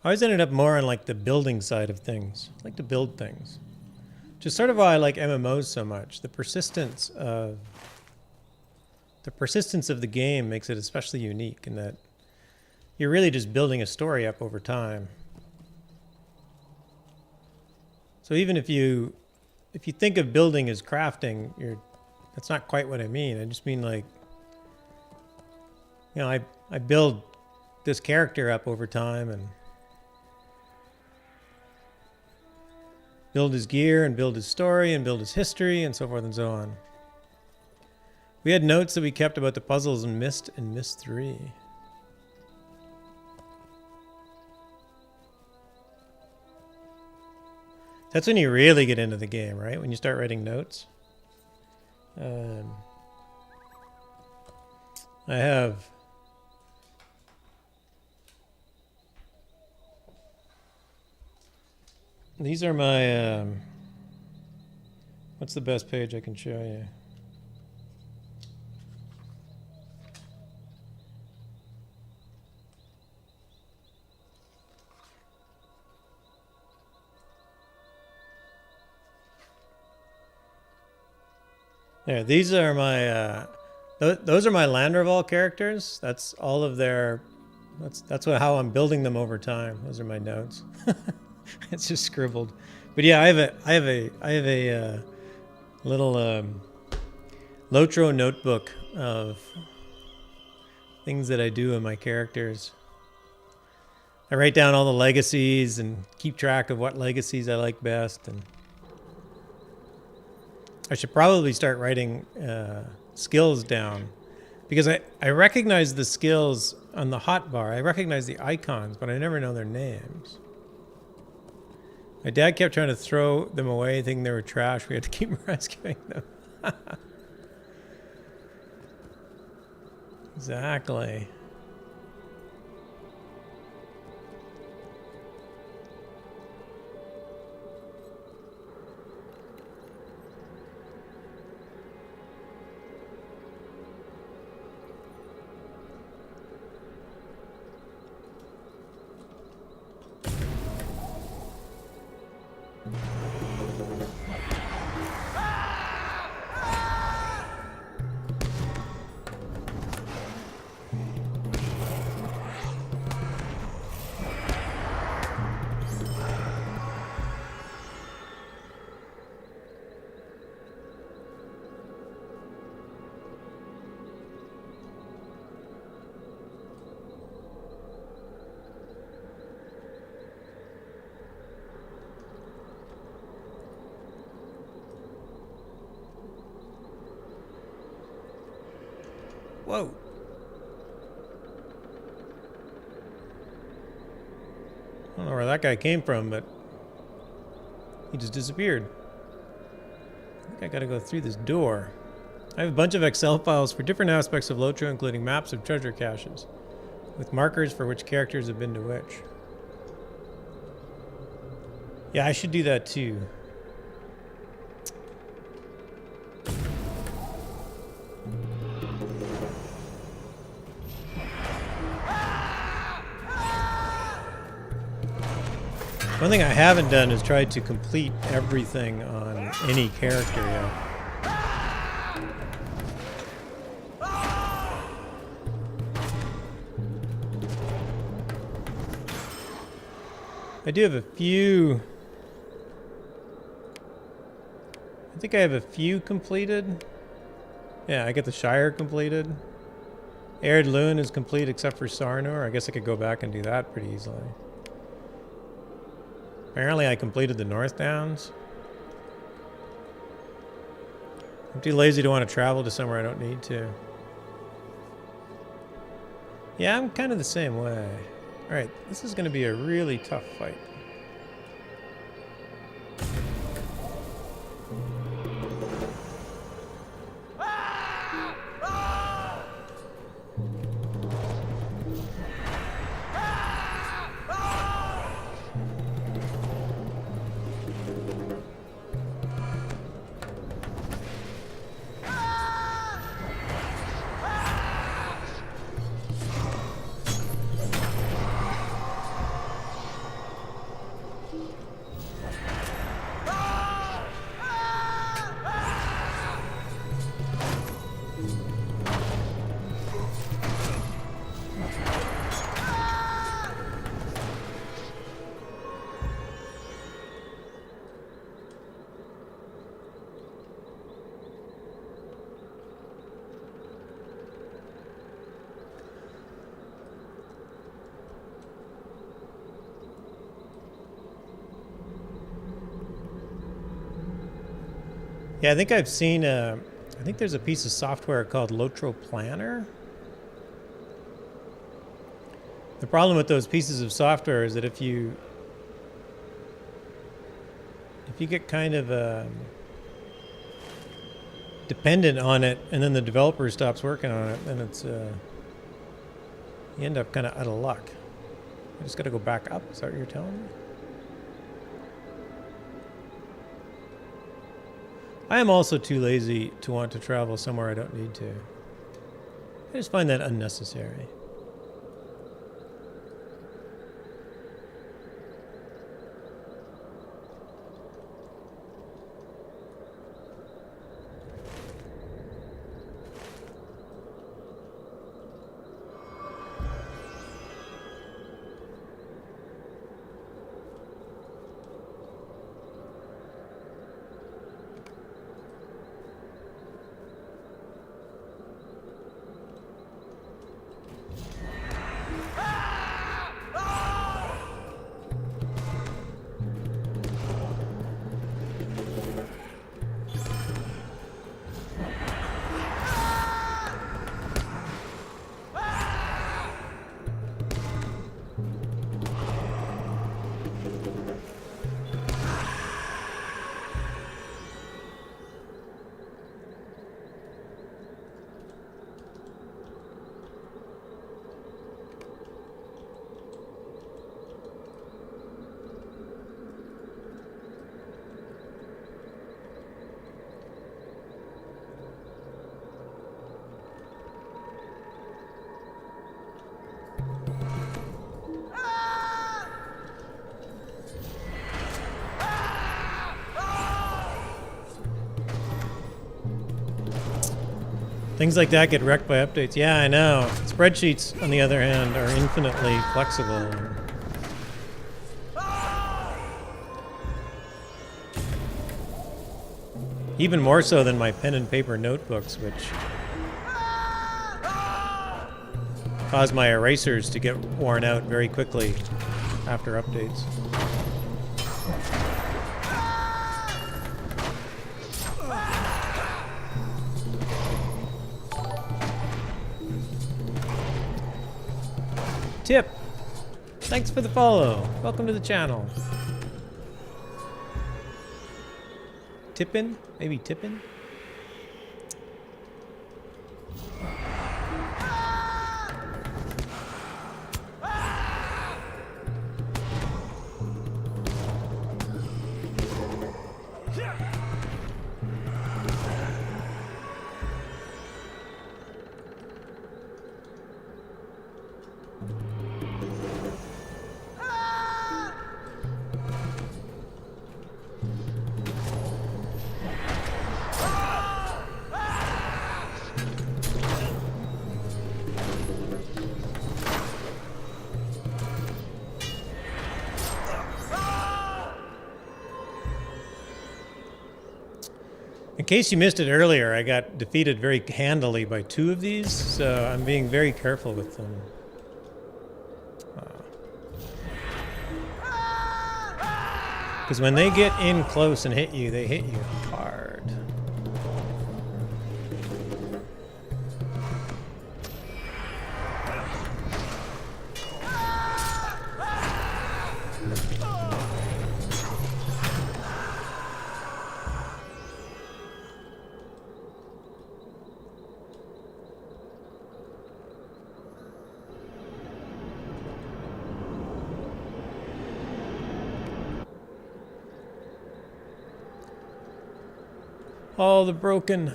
I always ended up more on like the building side of things. I like to build things. Which is sort of why I like MMOs so much. The persistence of the game makes it especially unique in that you're really just building a story up over time. So even if you think of building as crafting, you're That's not quite what I mean. I just mean like, you know, I build this character up over time and build his gear and build his story and build his history and so forth and so on. We had notes that we kept about the puzzles in Myst and Myst 3. That's when you really get into the game, right? When you start writing notes. I have... These are my... what's the best page I can show you? There, these are my, those are my Landreval characters. That's all of their, that's how I'm building them over time. Those are my notes. It's just scribbled. But yeah, I have a little, Lotro notebook of things that I do in my characters. I write down all the legacies and keep track of what legacies I like best, and I should probably start writing skills down, because I recognize the skills on the hotbar. I recognize the icons, but I never know their names. My dad kept trying to throw them away, thinking they were trash. We had to keep rescuing them. Exactly. Whoa. I don't know where that guy came from, but he just disappeared. I think I gotta go through this door. I have a bunch of Excel files for different aspects of Lotro, including maps of treasure caches, with markers for which characters have been to which. Yeah, I should do that too. One thing I haven't done is tried to complete everything on any character yet. I do have a few... I think I have a few completed. Yeah, I get the Shire completed. Erd Loon is complete except for Sarnor. I guess I could go back and do that pretty easily. Apparently I completed the North Downs. I'm too lazy to want to travel to somewhere I don't need to. Yeah, I'm kind of the same way. Alright, this is going to be a really tough fight. Yeah, I think I've seen. I think there's a piece of software called Lotro Planner. The problem with those pieces of software is that if you get kind of dependent on it, and then the developer stops working on it, then it's you end up kind of out of luck. I just got to go back up. Is that what you're telling me? I am also too lazy to want to travel somewhere I don't need to. I just find that unnecessary. Things like that get wrecked by updates. Yeah, I know. Spreadsheets, on the other hand, are infinitely flexible. Even more so than my pen and paper notebooks, which cause my erasers to get worn out very quickly after updates. Tip, thanks for the follow. Welcome to the channel. Tippin? Maybe Tippin? In case you missed it earlier, I got defeated very handily by 2 of these, so I'm being very careful with them. Because when they get in close and hit you, they hit you hard. All the broken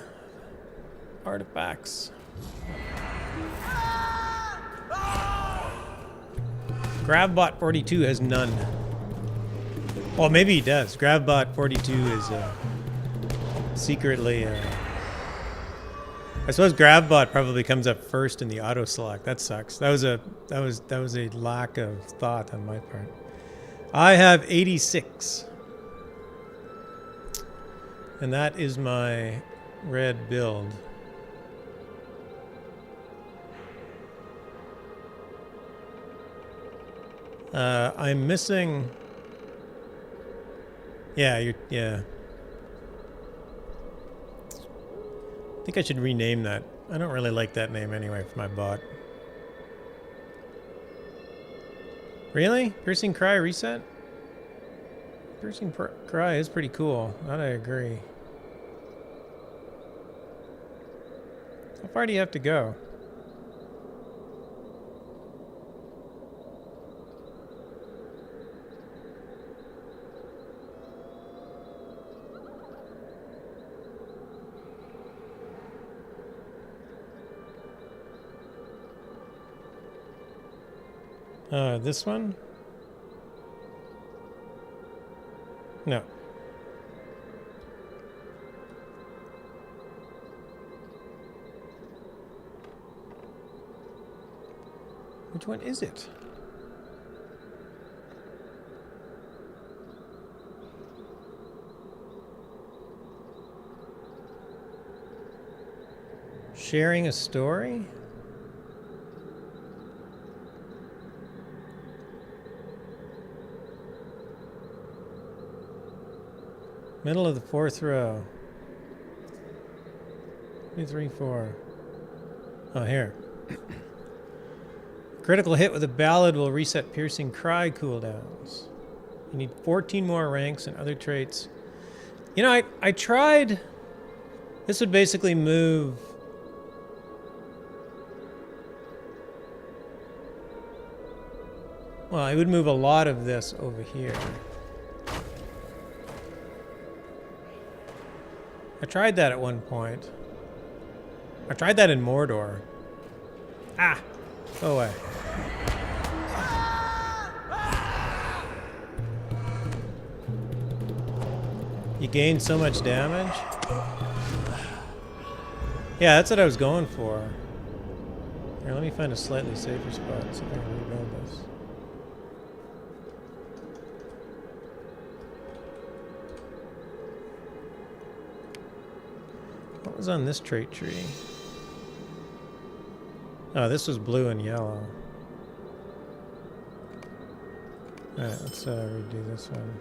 artifacts. GravBot 42 has none. Well, maybe he does. GravBot 42 is secretly. I suppose GravBot probably comes up first in the auto select. That sucks. That was a lack of thought on my part. I have 86. And that is my red build. I'm missing. Yeah, think I should rename that. I don't really like that name anyway for my bot. Really? Piercing Cry reset? Piercing Cry is pretty cool. That I agree. How far do you have to go? This one? No. Which one is it? Sharing a story? Middle of the 4th row. 2, 3, 4. Oh, here. Critical hit with a ballad will reset piercing cry cooldowns. You need 14 more ranks and other traits. You know, I tried. This would basically move. Well, I would move a lot of this over here. I tried that at one point. I tried that in Mordor. Ah! Go away. You gained so much damage? Yeah, that's what I was going for. Here, let me find a slightly safer spot. See if I can rebuild this. What was on this trait tree? Oh, this was blue and yellow. Alright, let's redo this one.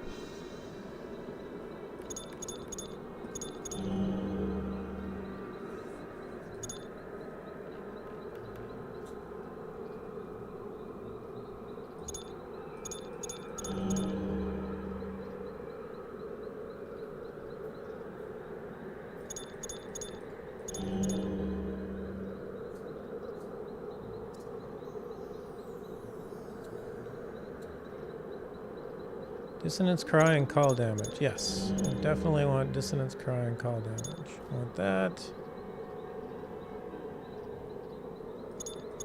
Dissonance, cry, and call damage. Yes, I definitely want dissonance, cry, and call damage. Want that.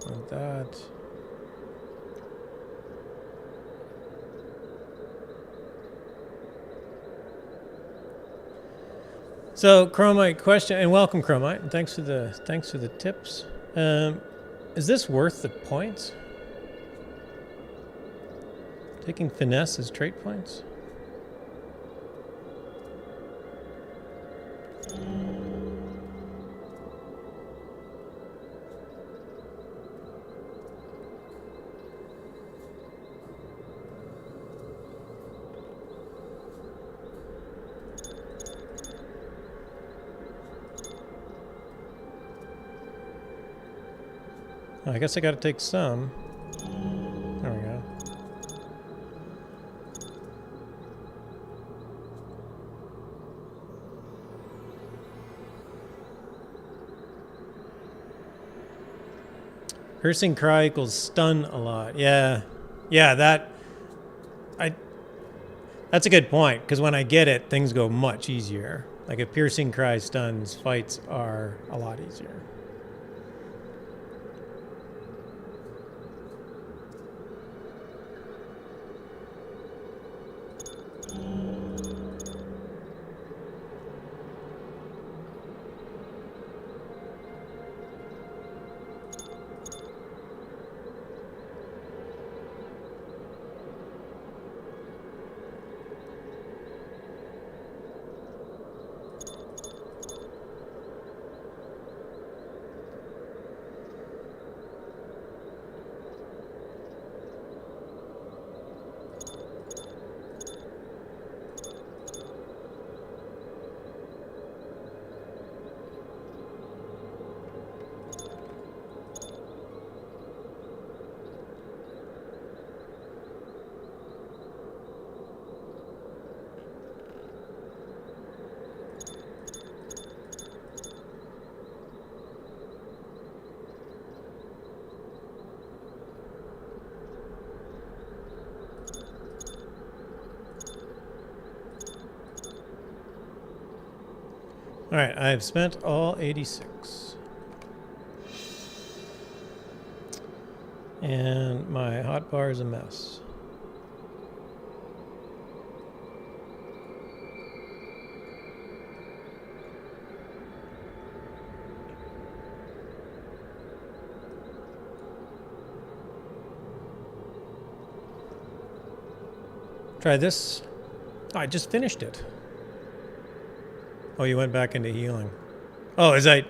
Want that. So, Chromite question, and welcome, Chromite, and thanks for the tips. Is this worth the points? Taking finesse as trait points? I guess I gotta take some. There we go. Piercing cry equals stun a lot. Yeah. Yeah, that's a good point, because when I get it, things go much easier. Like if piercing cry stuns, fights are a lot easier. Alright, I've spent all 86. And my hotbar is a mess. Try this. Oh, I just finished it. Oh, you went back into healing. Oh, is I...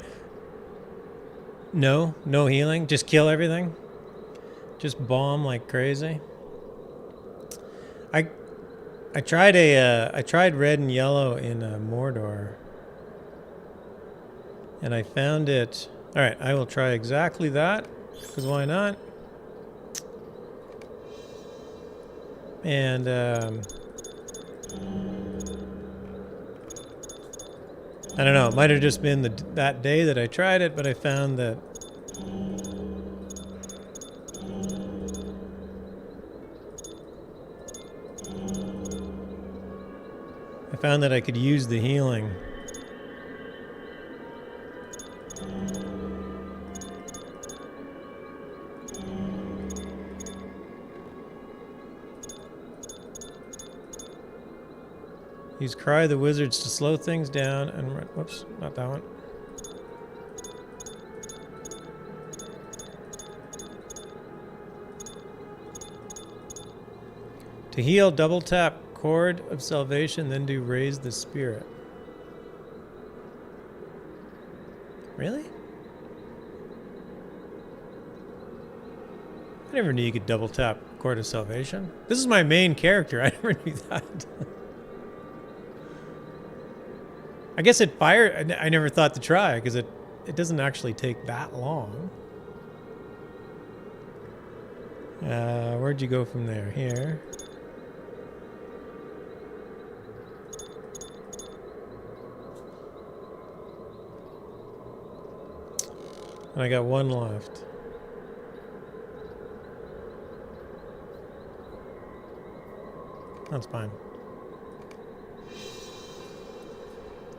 No healing? Just kill everything? Just bomb like crazy? I tried I tried red and yellow in Mordor. And I found it... Alright, I will try exactly that. Because why not? And, I don't know, it might have just been that day that I tried it, but I found that I could use the healing. Use Cry the Wizards to slow things down and... Whoops, not that one. To heal, double tap Chord of Salvation, then do Raise the Spirit. Really? I never knew you could double tap Chord of Salvation. This is my main character. I never knew that. I guess it fired. I never thought to try because it doesn't actually take that long. Where'd you go from there? Here. And I got one left. That's fine.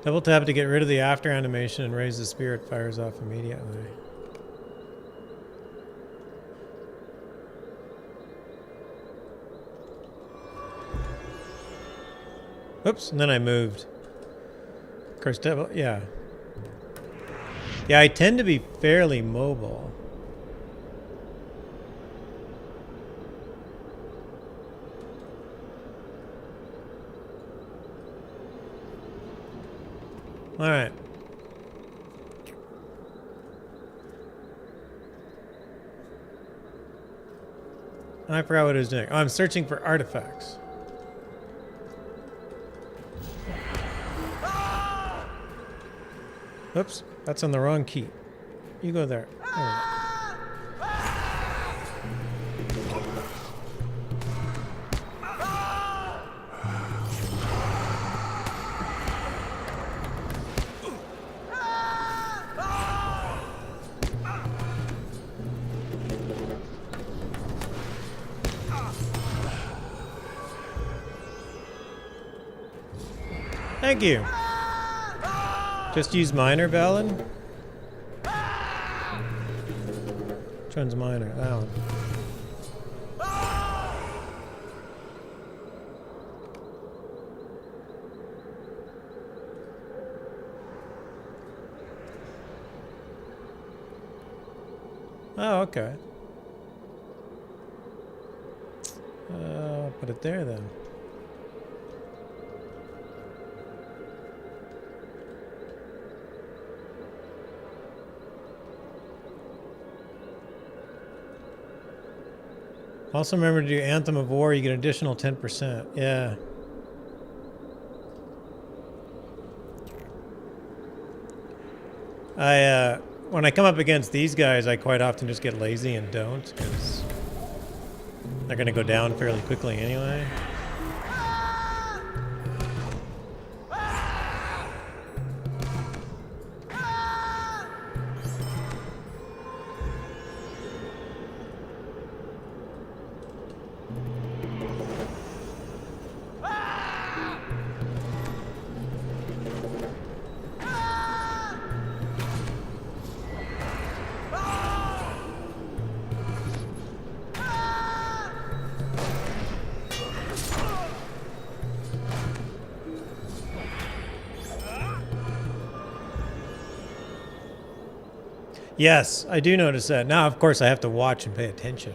Double tap to get rid of the after animation and Raise the Spirit fires off immediately. Oops, and then I moved. Of course, yeah. Yeah, I tend to be fairly mobile. All right. I forgot what I was doing. Oh, I'm searching for artifacts. Oops, that's on the wrong key. You go there. There we go. Thank you. Just use minor, Ballad? Which one's minor? That one. Oh, okay. Put it there then. Also remember to do Anthem of War, you get an additional 10%. Yeah. When I come up against these guys, I quite often just get lazy and don't, because they're going to go down fairly quickly anyway. Yes, I do notice that. Now, of course, I have to watch and pay attention.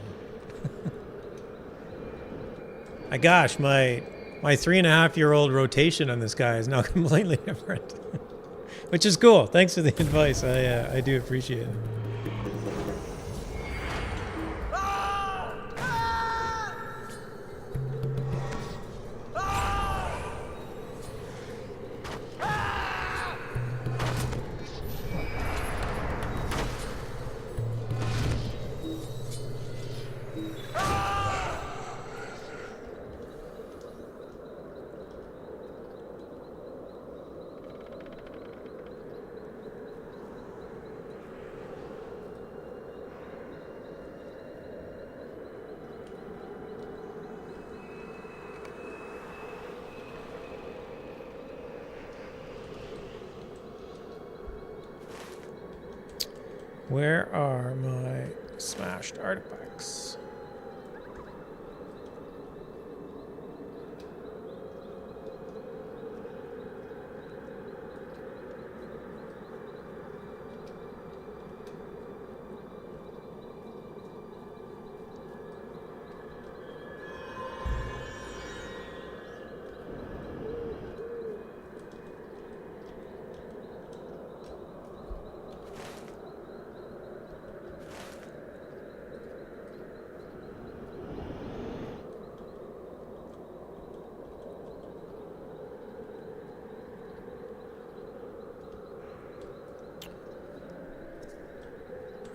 My gosh, my 3.5-year-old rotation on this guy is now completely different. Which is cool. Thanks for the advice. I do appreciate it. Where are my smashed artifacts?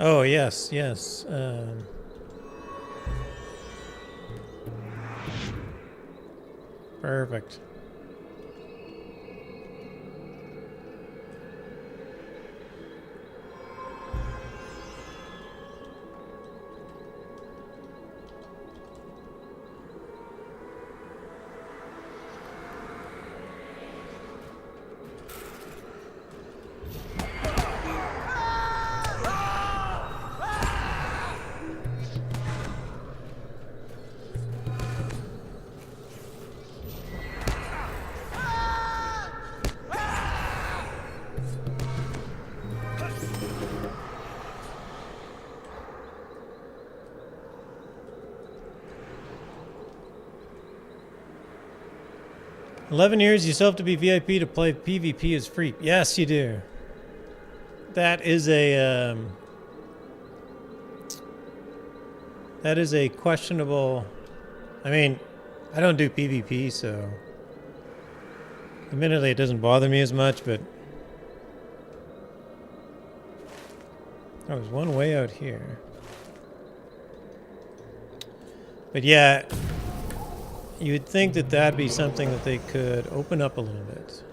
Oh, yes, yes. Perfect. "11 years, you still have to be VIP to play PvP as free." Yes, you do. That is a questionable. I mean, I don't do PvP, so admittedly it doesn't bother me as much, but oh, there's one way out here. But yeah, you would think that that'd be something that they could open up a little bit.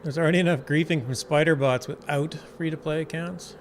There's already enough griefing from spider bots without free-to-play accounts.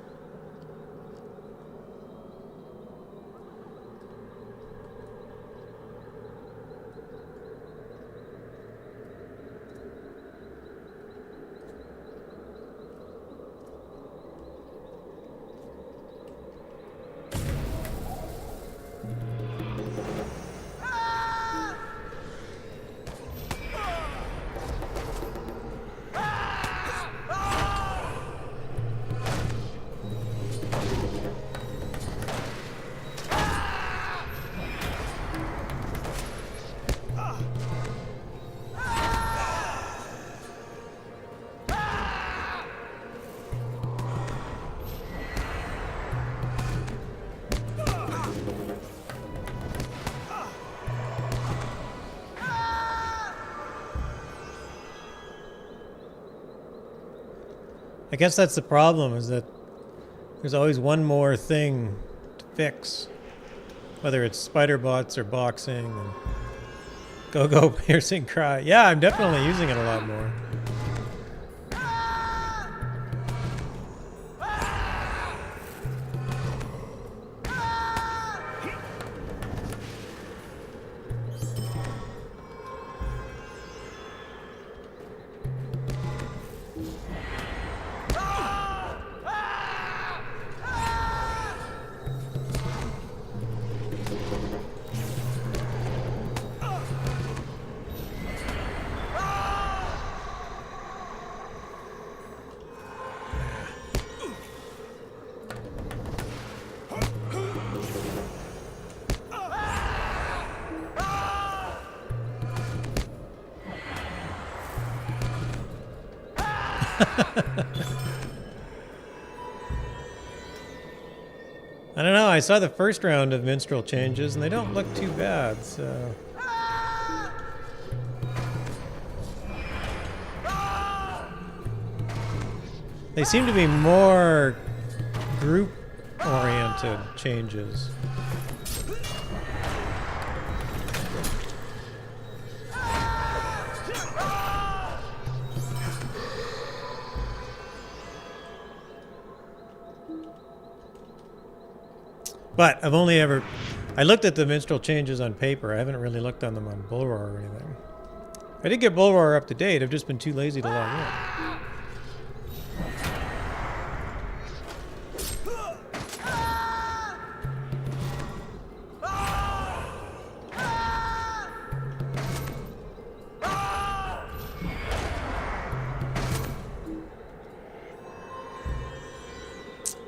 I guess that's the problem, is that there's always one more thing to fix. Whether it's spider bots or boxing and go piercing cry. Yeah, I'm definitely using it a lot more. I don't know. I saw the first round of minstrel changes, and they don't look too bad. So they seem to be more group-oriented changes. But I've only ever... I looked at the minstrel changes on paper. I haven't really looked on them on Bullroar or anything. I did get Bullroar up to date. I've just been too lazy to log in.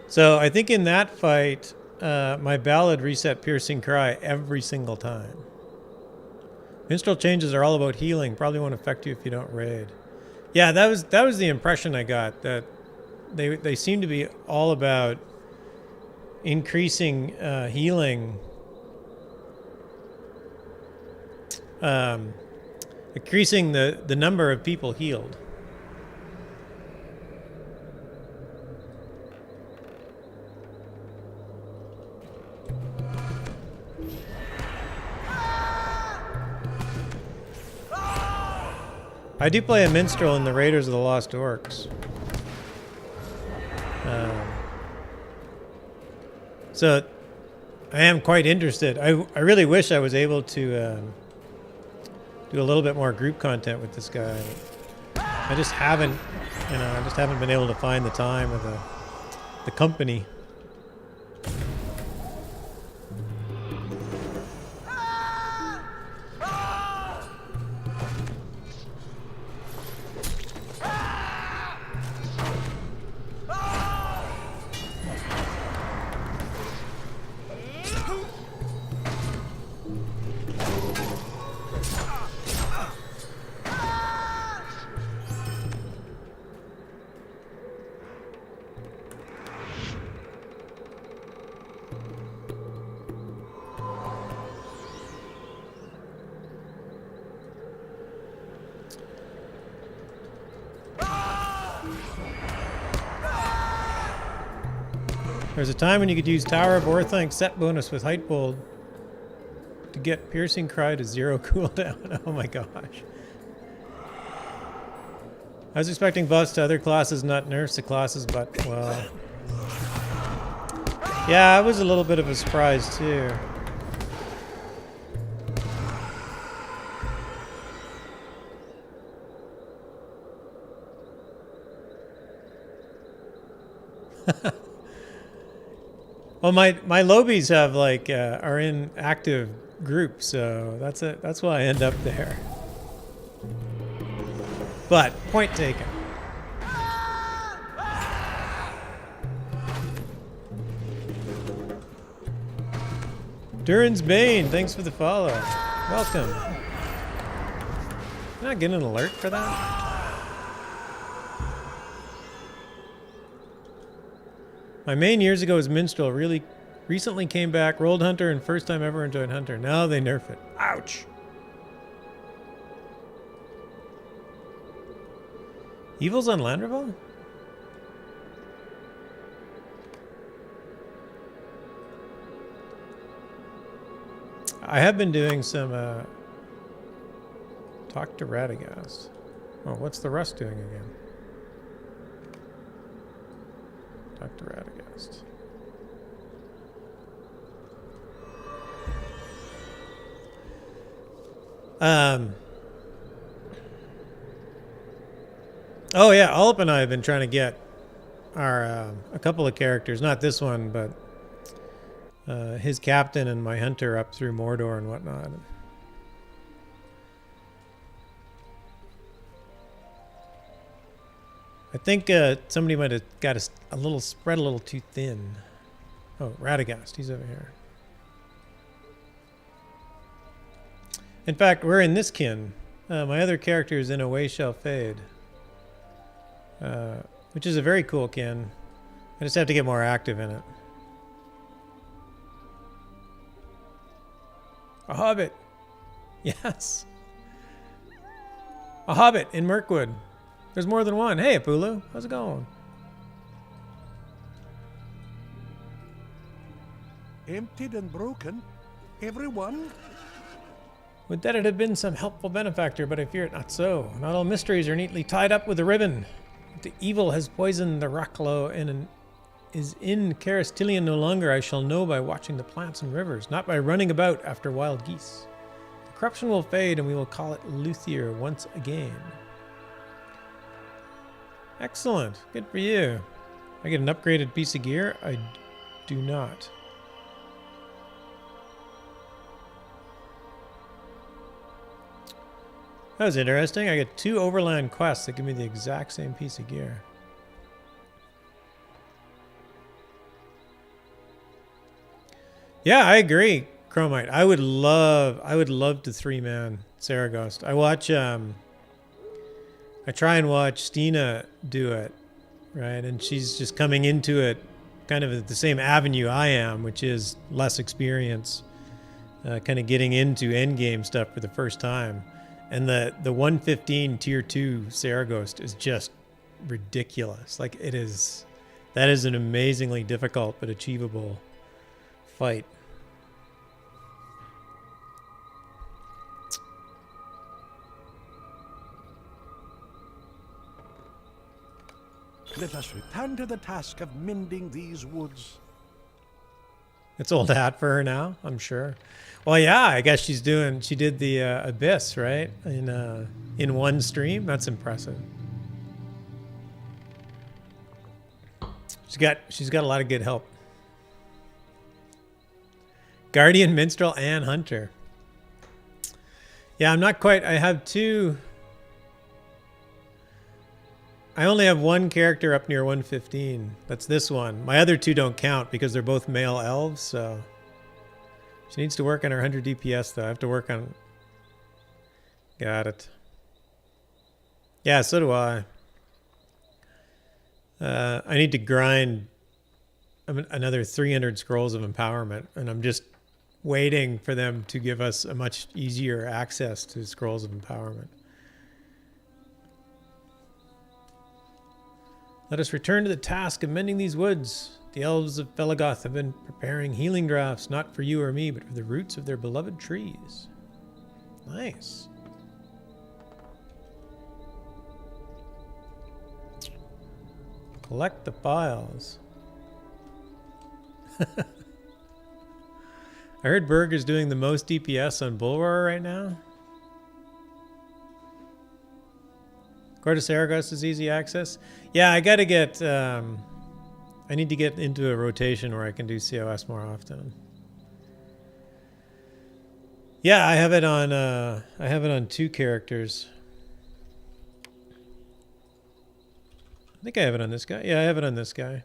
So I think in that fight, my ballad reset Piercing Cry every single time. Minstrel changes are all about healing. Probably won't affect you if you don't raid. Yeah, that was the impression I got, that they seem to be all about increasing healing, increasing the number of people healed. I do play a minstrel in the Raiders of the Lost Orcs. So I am quite interested. I really wish I was able to do a little bit more group content with this guy. I just haven't, I just haven't been able to find the time or the company. There's a time when you could use Tower of Orthanc set bonus with Height Bold to get Piercing Cry to 0 cooldown. Oh my gosh. I was expecting buffs to other classes, not nerfs to classes, but, well... Yeah, it was a little bit of a surprise, too. Well, my lobies have are in active groups, so that's it. That's why I end up there. But point taken. Durin's Bane, thanks for the follow. Welcome. Can I get an alert for that? My main years ago was Minstrel. Really recently came back, rolled Hunter, and first time ever enjoyed Hunter. Now they nerf it. Ouch. Evil's on Landreval? I have been doing some talk to Radagast. Oh, what's the Rust doing again? Talk to Radagast. Oh yeah, Ulp and I have been trying to get our a couple of characters, not this one, but his captain and my hunter up through Mordor and whatnot. I think somebody might have got a little spread a little too thin. Oh, Radagast, he's over here. In fact, we're in this kin. My other character is in A Way Shall Fade. which is a very cool kin. I just have to get more active in it. A hobbit. Yes. A hobbit in Mirkwood. There's more than one. Hey, Apulu. How's it going? Emptied and broken. Everyone? Would that it had been some helpful benefactor, but I fear it not so. Not all mysteries are neatly tied up with a ribbon. The evil has poisoned the Rocklow and is in Caristilian no longer. I shall know by watching the plants and rivers, not by running about after wild geese. The corruption will fade, and we will call it Luthier once again. Excellent. Good for you. I get an upgraded piece of gear? I do not. That was interesting. I get 2 overland quests that give me the exact same piece of gear. Yeah, I agree, Chromite. I would love to 3-man Saragost. I try and watch Stina do it, right? And she's just coming into it kind of at the same avenue I am, which is less experience, kind of getting into endgame stuff for the first time. And the 115 tier 2 Saragost is just ridiculous. Like that is an amazingly difficult but achievable fight. Let us return to the task of mending these woods. It's old hat for her now, I'm sure. Well, yeah, I guess she did the Abyss, right? In one stream. That's impressive. She's got a lot of good help. Guardian, Minstrel, and Hunter. Yeah, I'm not quite. I have 2. I only have 1 character up near 115. That's this one. My other 2 don't count because they're both male elves, so she needs to work on her 100 DPS though. I have to work on. Got it. Yeah, so do I. I need to grind another 300 scrolls of empowerment, and I'm just waiting for them to give us a much easier access to scrolls of empowerment. Let us return to the task of mending these woods. The elves of Felagoth have been preparing healing drafts, not for you or me, but for the roots of their beloved trees. Nice. Collect the files. I heard Berg is doing the most DPS on Bull Roar right now. Court of Saragost is easy access. Yeah, I gotta get. I need to get into a rotation where I can do COS more often. Yeah, I have it on. I have it on 2 characters. I think I have it on this guy. Yeah, I have it on this guy.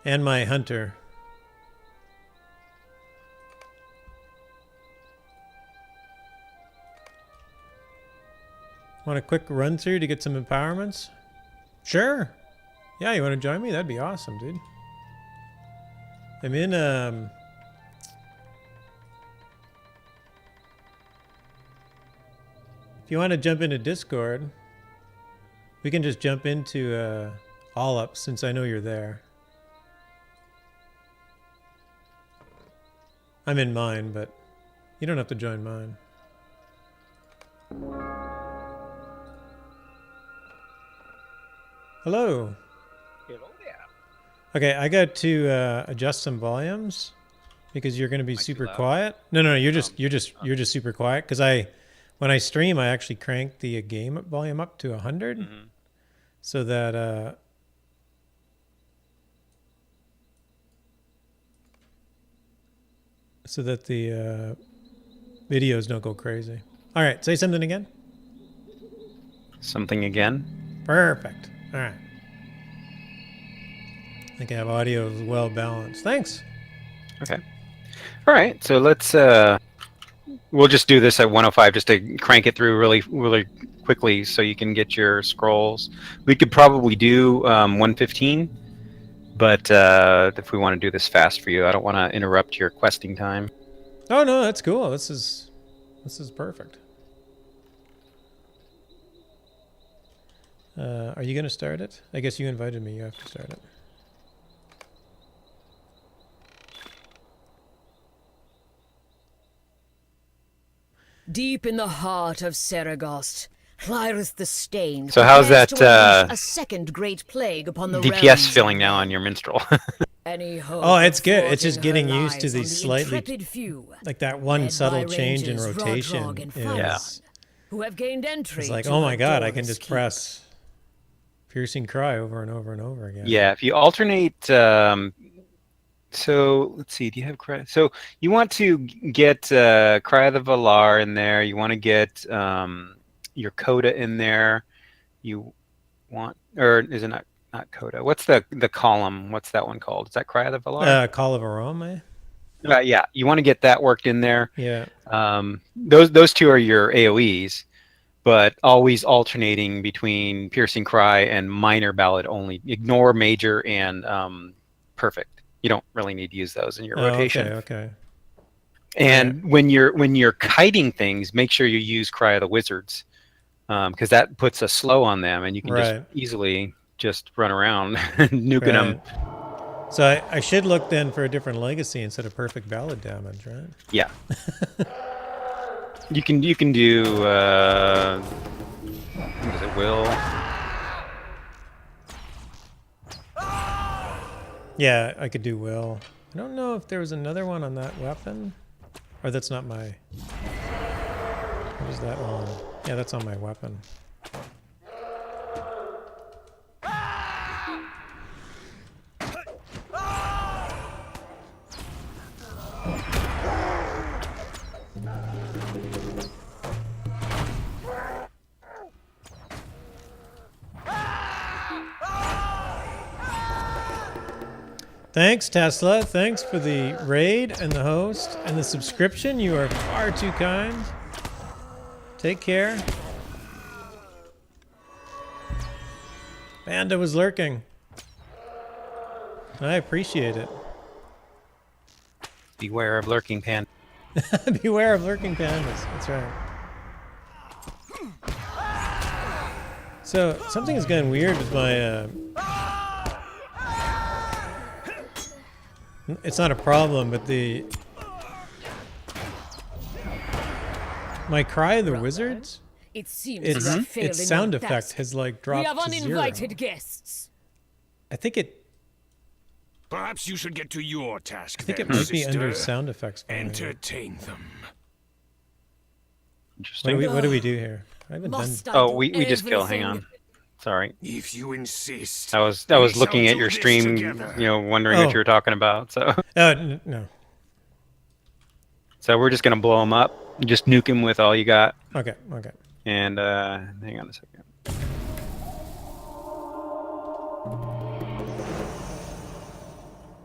And my hunter. Want a quick run through to get some empowerments? Sure. Yeah, you want to join me? That'd be awesome, dude. I'm in if you want to jump into Discord, we can just jump into All Up since I know you're there. I'm in mine, but you don't have to join mine. Hello. Hello there. Okay, I got to adjust some volumes because you're going to be super quiet. No, you're just super quiet because when I stream I actually crank the game volume up to 100 so that the videos don't go crazy. All right, say something again. Something again? Perfect. All right. I think I have audio well balanced. Thanks. Okay. All right. So let's we'll just do this at 105 just to crank it through really quickly so you can get your scrolls. We could probably do 115, but if we want to do this fast for you, I don't want to interrupt your questing time. Oh no, that's cool. This is perfect. Are you gonna start it? I guess you invited me. You have to start it. Deep in the heart of Saragost, Lyrith the Stained. So how's prepares that to unleash a second great plague upon the DPS realms feeling of now men. on your minstrel? Any hope Oh, it's of good. It's just thwarting getting her used to lies the on the slightly, intrepid few, like that one led subtle by change in Rangers rotation Rodrog and is Fallon, who have gained entry it's like, to oh my her god, I can doorless just keep. press piercing cry over and over and over again. Yeah, if you alternate, so let's see, do you have cry? So you want to get Cry of the Valar in there. You want to get your Coda in there. You want, or is it not Coda? What's the column? What's that one called? Is that Cry of the Valar? Call of Arome? Yeah, you want to get that worked in there. Yeah. Those two are your AoEs, but always alternating between Piercing Cry and Minor Ballad only. Ignore Major and Perfect. You don't really need to use those in your rotation. Okay. And when you're kiting things, make sure you use Cry of the Wizards, because that puts a slow on them, and you can just easily just run around nuking them. So I should look then for a different legacy instead of perfect ballad damage, right? Yeah. you can do what is it, Will? Yeah, I could do Will. I don't know if there was another one on that weapon. Or that's not my... What is that one? Yeah, that's on my weapon. Thanks, Tesla. Thanks for the raid and the host and the subscription. You are far too kind. Take care. Panda was lurking. I appreciate it. Beware of lurking pan. Beware of lurking pandas. That's right. So something is getting weird with my... It's not a problem, but my Cry of the Wizards, It seems its sound effect has like dropped we have to zero. uninvited guests. I think it Perhaps you should get to your task. I think then, it might be sister. under sound effects. Entertain them. Interesting. What do we do here? I haven't done. Must I Oh, do we just kill. Hang everything? on. Sorry. If you insist. I was we looking shall at your do this stream, together. wondering what you were talking about. So No. so we're just gonna blow them up. Just nuke him with all you got. Okay. And hang on a second.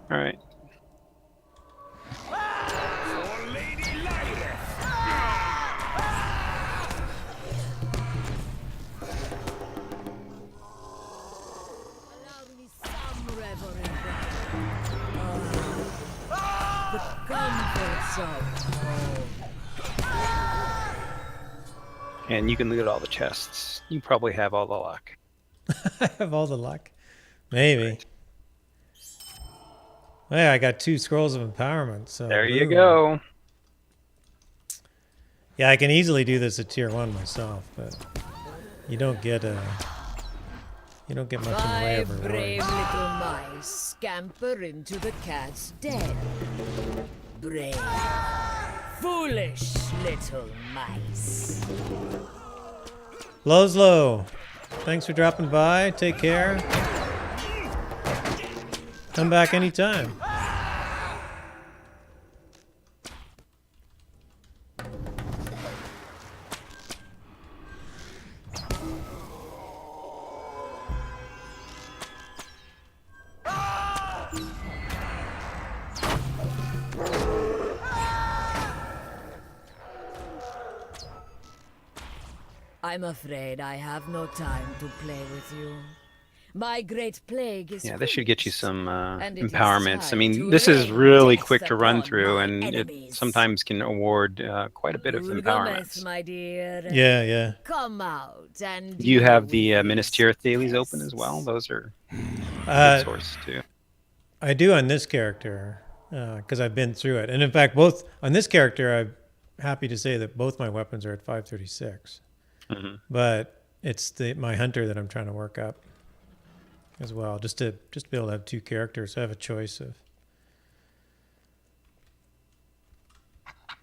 All right. For Lady Lylith. Allow me some reverence. The comforts of home. And you can loot all the chests. You probably have all the luck. I have all the luck. Maybe. Yeah, I got 2 scrolls of empowerment. So There you boom. go. Yeah, I can easily do this at tier 1 myself, but you don't get much in the way of Five brave rewards. little mice scamper into the cat's den. Brave, foolish little mice. Loslo, thanks for dropping by. Take care. Come back anytime. I'm afraid I have no time to play with you. My great plague is Yeah, this should get you finished, some and it is empowerments. I time mean, to this is rain really death quick to run upon through, my and it enemies. sometimes can award quite a bit of Ulgameth, empowerments. my dear. Yeah, yeah. Come out and You deal have the with these Ministerial Dailies open as pests. well. Those are good source too. I do on this character because I've been through it, and in fact, both on this character, I'm happy to say that both my weapons are at 536. But it's my hunter that I'm trying to work up as well, just to be able to have two characters. I have a choice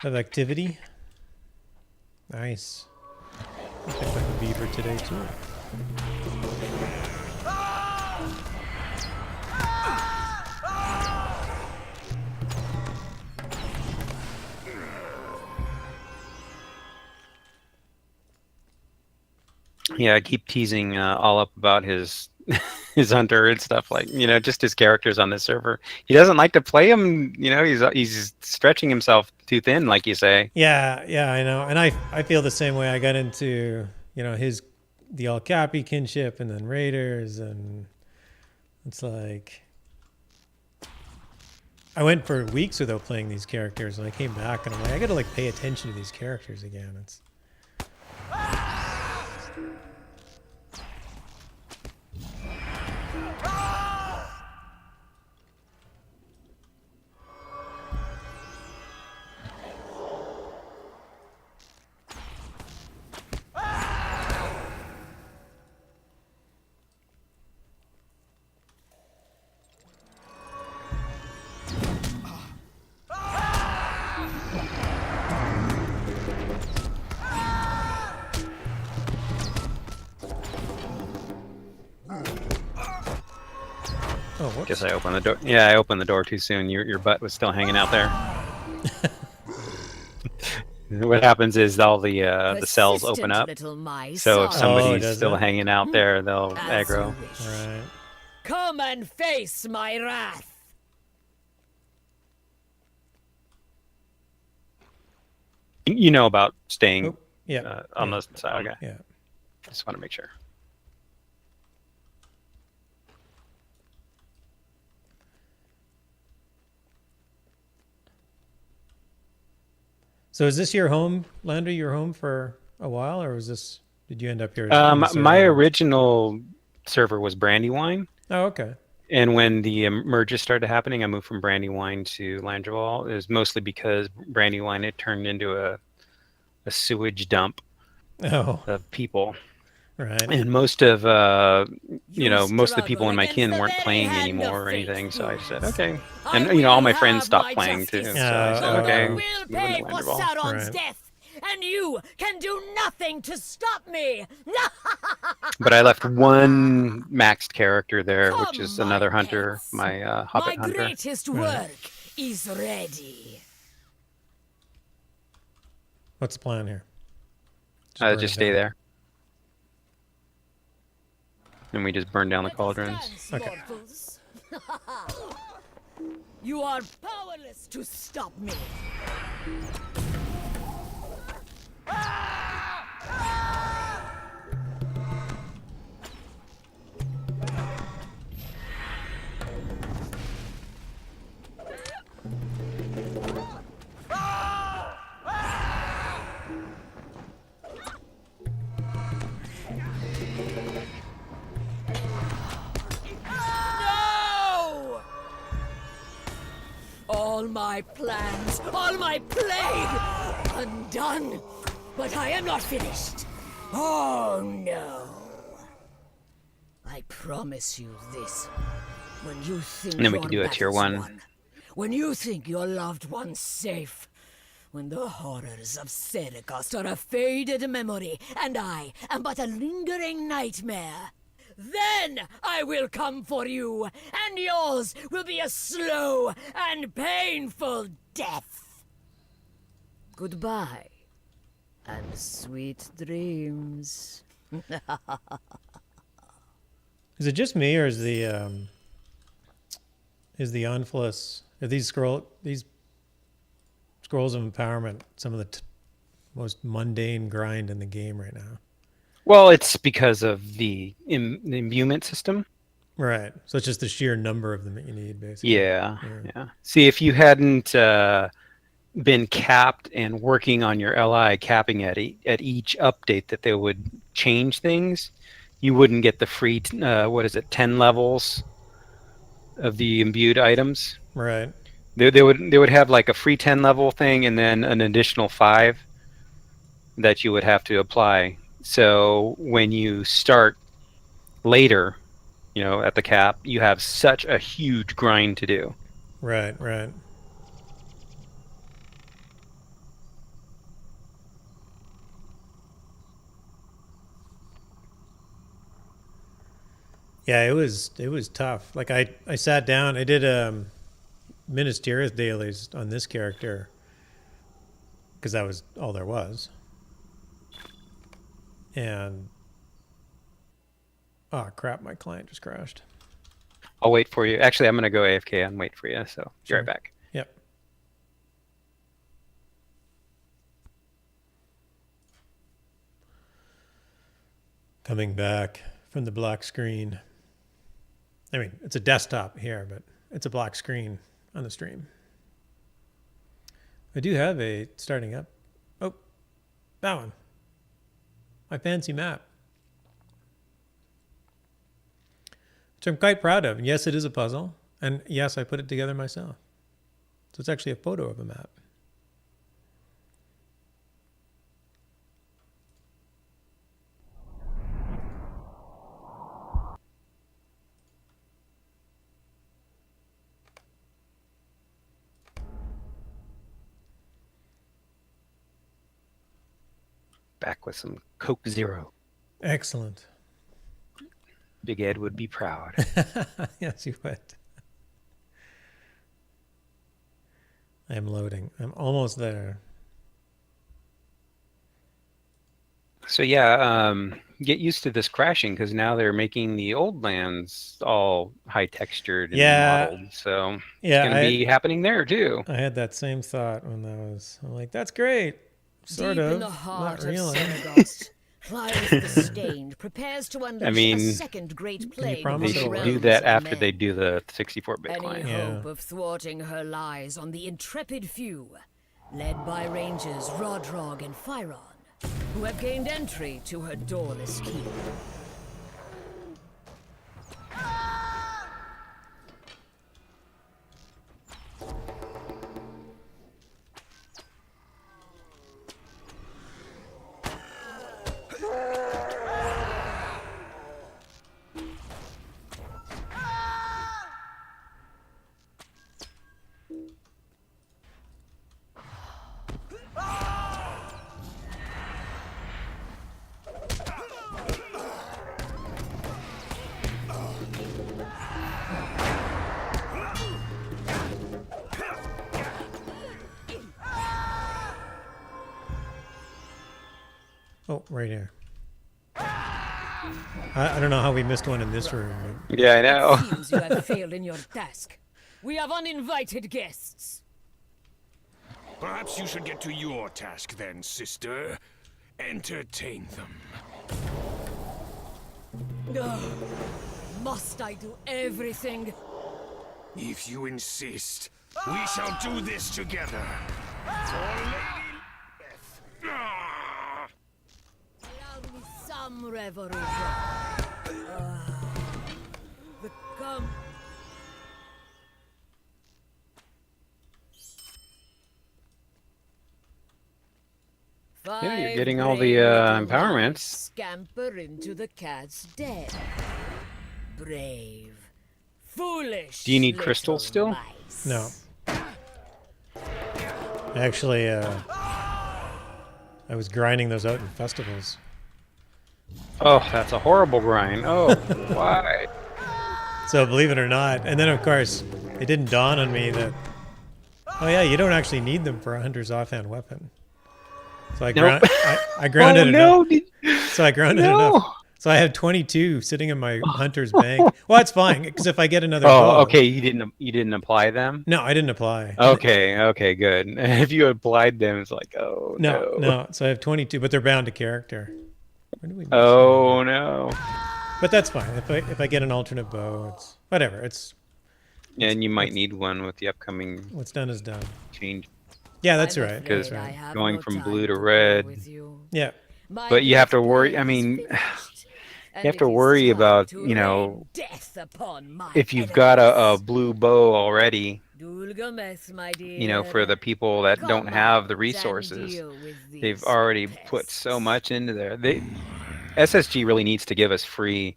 of activity. Nice. I picked up a beaver today too. Yeah, I keep teasing all up about his his hunter and stuff, like, you know, just his characters on this server. He doesn't like to play him. You know, he's stretching himself too thin, like you say. Yeah, yeah, I know, and I feel the same way. I got into the El Capi kinship, and then Raiders, and it's like I went for weeks without playing these characters, and I came back and I'm like, I gotta pay attention to these characters again. It's whoops. Guess I opened the door. Yeah, I opened the door too soon. Your butt was still hanging out there. What happens is all the cells open up. Little mice So if are somebody's does still it? hanging out there, they'll as you aggro. wish. Right. Come and face my wrath. You know about staying Oh, yeah. on yeah, the side. Okay. Yeah. Just want to make sure. So is this your home, Landry? Your home for a while, or did you end up here? My original server was Brandywine, Oh, okay. and when the merges started happening, I moved from Brandywine to Landreval. It was mostly because Brandywine had turned into a sewage dump Oh, of people, right. and most of most of the people struggle in my against kin the weren't very paying hand anymore of or fate. anything. So I said, okay, I and all my will friends have stopped my playing too. justice. So I said, Oh, okay, I move will into pay for Landreval. Sauron's Right. death, and you can do nothing to stop me. But I left one maxed character there, which Come, is my another hunter, pets. my My Hobbit hunter. greatest work is ready. What's the plan here? Just burn it stay down. there. And we just burn down the Let us cauldrons. dance, Okay. mortals. You are powerless to stop me. No! All my plans, all my plague, undone. But I am not finished. Oh no. I promise you this. When you think And then we your can do a tier battle's 1. won, when you think your loved one's safe, when the horrors of Senegost are a faded memory, and I am but a lingering nightmare, then I will come for you, and yours will be a slow and painful death. Goodbye, and sweet dreams. Is it just me, or is the Onflus, are these scrolls of empowerment some of the most mundane grind in the game right now? Well, it's because of the imbuement system. Right. So it's just the sheer number of them that you need, basically. Yeah, yeah. See, if you hadn't been capped and working on your LI capping at each update that they would change things, you wouldn't get the free 10 levels of the imbued items. Right. They would have like a free 10 level thing and then an additional 5 that you would have to apply. So when you start later, at the cap, you have such a huge grind to do. Right, right. Yeah, it was tough. Like I sat down, I did Minas Tirith dailies on this character because that was all there was. And oh crap, my client just crashed. I'll wait for you. Actually, I'm going to go AFK and wait for you, so be Sure. right back. Yep. Coming back from the black screen. I mean, it's a desktop here, but it's a black screen on the stream. I do have a starting up. Oh, that one. My fancy map. Which I'm quite proud of. And yes, it is a puzzle. And yes, I put it together myself. So it's actually a photo of a map. Back with some Coke Zero. Excellent. Big Ed would be proud. Yes, you would. I'm loading. I'm almost there. So yeah, get used to this crashing because now they're making the old lands all high textured and modeled. So yeah, it's going to be happening there too. I had that same thought when I'm like, that's great. Sort Deep of. in the heart Not really. of Senegast, Clive the Stained prepares to unleash a second great plague promise They it'll upon should the do realms that of after men. they do the 64-bit Any client. Yeah. hope of thwarting her lies on the intrepid few, led by Rangers Rodrog and Fyron, who have gained entry to her doorless keep. Oh, right here. I don't know how we missed one in this room. Yeah, I know. Seems you have failed in your task. We have uninvited guests. Perhaps you should get to your task then, sister. Entertain them. Must I do everything? If you insist, we shall do this together. For Lady Elizabeth. Ah! Allow me some revelry. The come. Yeah, you're getting all the empowerments. Scamper into the cat's den. Brave, foolish. Do you need little crystals still? mice. No. Actually, I was grinding those out in festivals. Oh, that's a horrible grind. Oh, why? So believe it or not, and then of course, it didn't dawn on me that, oh yeah, you don't actually need them for a hunter's offhand weapon. So I grounded Oh no! enough. So I grounded enough. So I had 22 sitting in my hunter's bank. Well, that's fine because if I get another bow, okay. You didn't apply them. No, I didn't apply. Okay, good. If you applied them, it's like, oh No. So I have 22, but they're bound to character. Where do we? Oh no! But that's fine. If I get an alternate bow, it's whatever. And you might need one with the upcoming What's done is done. change. Yeah, that's I'm right. afraid That's I right. have Going no from time blue to play red. with you. Yeah. My But you have to great worry. plan I is mean, finished, you and have it to is worry time about, to you know, rain death upon my if you've got a enemies. blue bow already, Dulgameth, my dear. you know, for the people that don't Come have the out and resources, deal with they've these already put so pests. much into there. SSG really needs to give us free.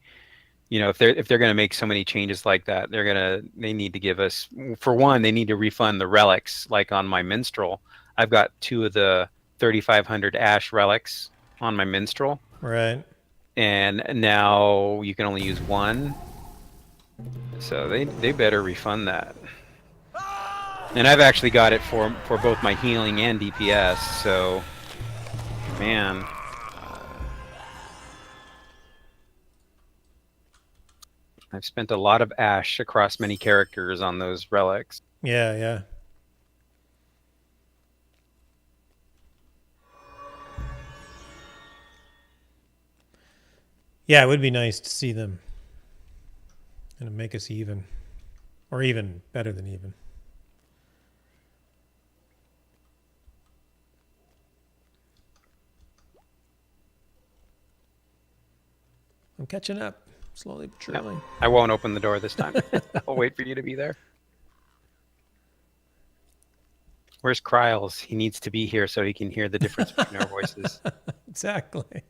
You know, if they're going to make so many changes like that, they need to give us, for one, they need to refund the relics. Like on my minstrel, I've got 2 of the 3500 ash relics on my minstrel, Right. and now you can only use 1. So they better refund that. And I've actually got it for both my healing and DPS. So, man. I've spent a lot of ash across many characters on those relics. Yeah, yeah. Yeah, it would be nice to see them and make us even, or even better than even. I'm catching up, slowly but surely. No, I won't open the door this time. I'll wait for you to be there. Where's Kryles? He needs to be here so he can hear the difference between our voices. Exactly.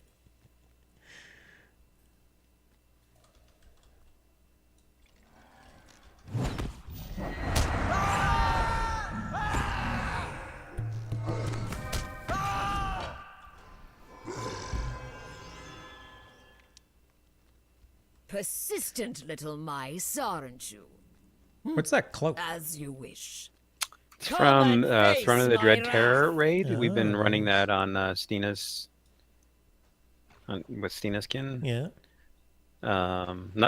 Persistent little mice, aren't you? What's that cloak? As you wish. It's Come from and face Throne of the my Dread wrath. Terror raid. We've been Oh, running nice. that on Stina's, with Stinaskin. Yeah.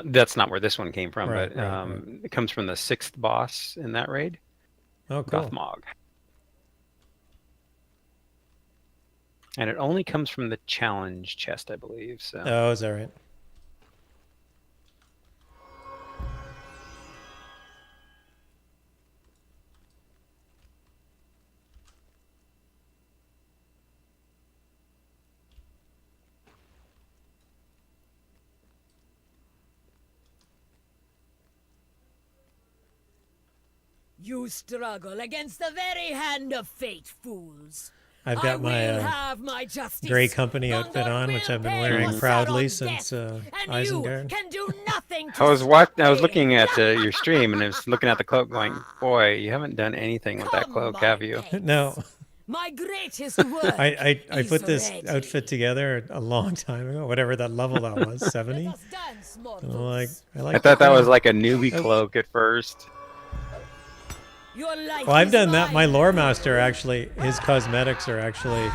That's not where this one came from, Right, but right. it comes from the 6th boss in that raid, Oh, cool. Gothmog. And it only comes from the challenge chest, I believe. So. Oh, is that right? You struggle against the very hand of fate, fools. I've got my have my justice. Gray Company outfit Thunder on, which will I've been pay wearing you proudly a sudden since death, and Isengard. You can do nothing I was stop I was me. looking at your stream and I was looking at the cloak, going, "Boy, you haven't done anything with that Come, cloak, my have you?" pets. No, My greatest work I is put this ready. outfit together a long time ago, whatever that level that was, 70. Let us dance, And mortals. I like I thought the that was thing. like a newbie Oh. cloak at first. Your life Well, I've is done that. My mine. lore master actually, his cosmetics are actually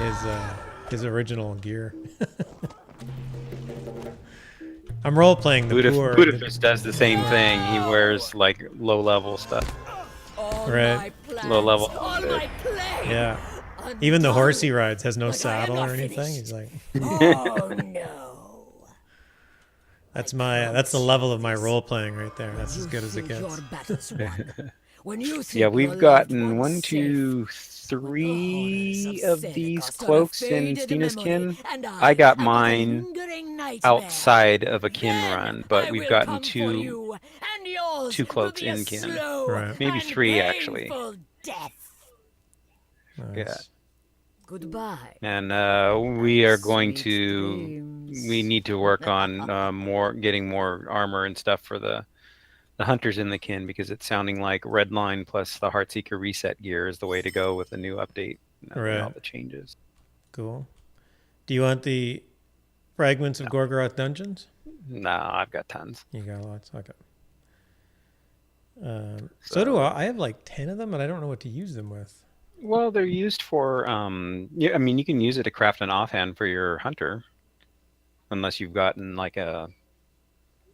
his original gear. I'm role playing the poor. Budapest does the same thing. He wears like low level stuff. All Right. my plans, Low level all outfit. my play. Yeah. Even the horse he Undone. rides has no But I am saddle not or anything. finished. He's like, Oh no. that's the level of my role playing right there. That's as good as it think gets. Your battle's won. When you think Yeah, your we've loved gotten one's 1, 2, 3 safe, of these Seneca star cloaks in faded Stina's memory, kin. and I got am but a mine lingering nightmare. outside of a kin Then run, but I we've will gotten come for 2 you, and yours 2 will cloaks be a in kin. slow Right. Maybe and 3 actually. painful death. Nice. Yeah. Goodbye. And we are going Sweet to. dreams. We need to work on getting more armor and stuff for the hunters in the kin, because it's sounding like Redline plus the Heartseeker reset gear is the way to go with the new update and all Right. the changes. Cool. Do you want the fragments of Gorgoroth dungeons? Nah, I've got tons. You got lots. Okay. So do I. I have like 10 of them, and I don't know what to use them with. Well, they're used for yeah, I mean, you can use it to craft an offhand for your hunter, unless you've gotten like a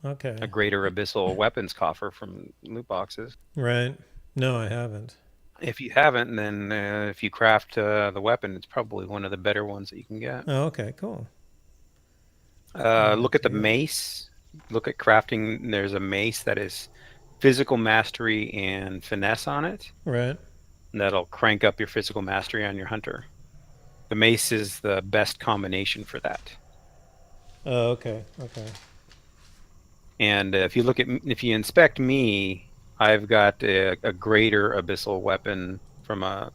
Okay. greater abyssal weapons coffer from loot boxes. Right. No, I haven't. If you haven't, then if you craft the weapon, it's probably one of the better ones that you can get. Oh, okay. Cool. Look at the Okay. mace. Look at crafting. There's a mace that is physical mastery and finesse on it. Right. That'll crank up your physical mastery on your hunter. The mace is the best combination for that. Oh, okay. Okay. And if you inspect me, I've got a greater abyssal weapon from a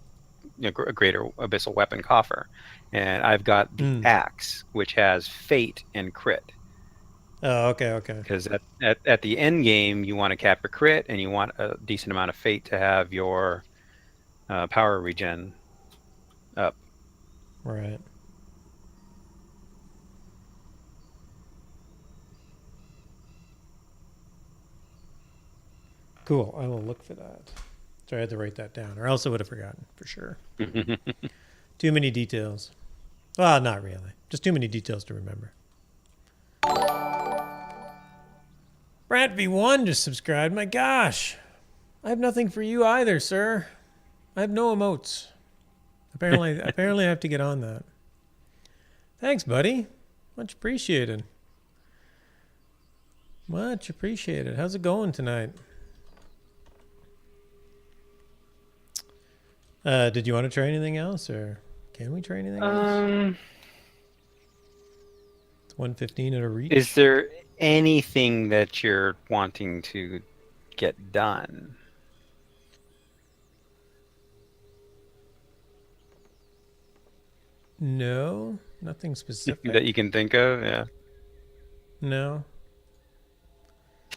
greater abyssal weapon coffer, and I've got the Hmm. axe, which has fate and crit. Oh, okay. Okay. Because at the end game, you want to cap a crit, and you want a decent amount of fate to have your power regen up. Right. Cool. I will look for that. So I had to write that down, or else I would have forgotten for sure. Too many details. Well, not really. Just too many details to remember. Brad V1 just subscribed. My gosh. I have nothing for you either, sir. I have no emotes. Apparently I have to get on that. Thanks, buddy. Much appreciated. Much appreciated. How's it going tonight? Did you want to try anything else, or can we try anything else? It's 1:15 at a reach. Is there anything that you're wanting to get done? No, nothing specific. That you can think of? Yeah. No.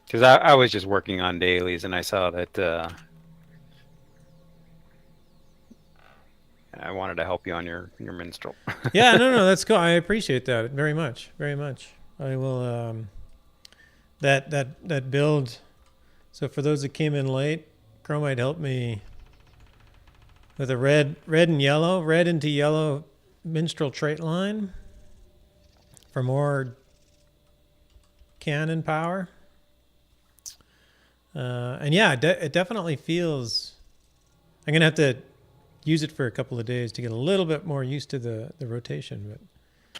Because I was just working on dailies, and I saw that I wanted to help you on your minstrel. Yeah, no, that's cool. I appreciate that very much, very much. I will. That build. So for those that came in late, Chromite helped me with a red into yellow minstrel trait line for more cannon power. And yeah, it definitely feels. I'm gonna have to use it for a couple of days to get a little bit more used to the rotation,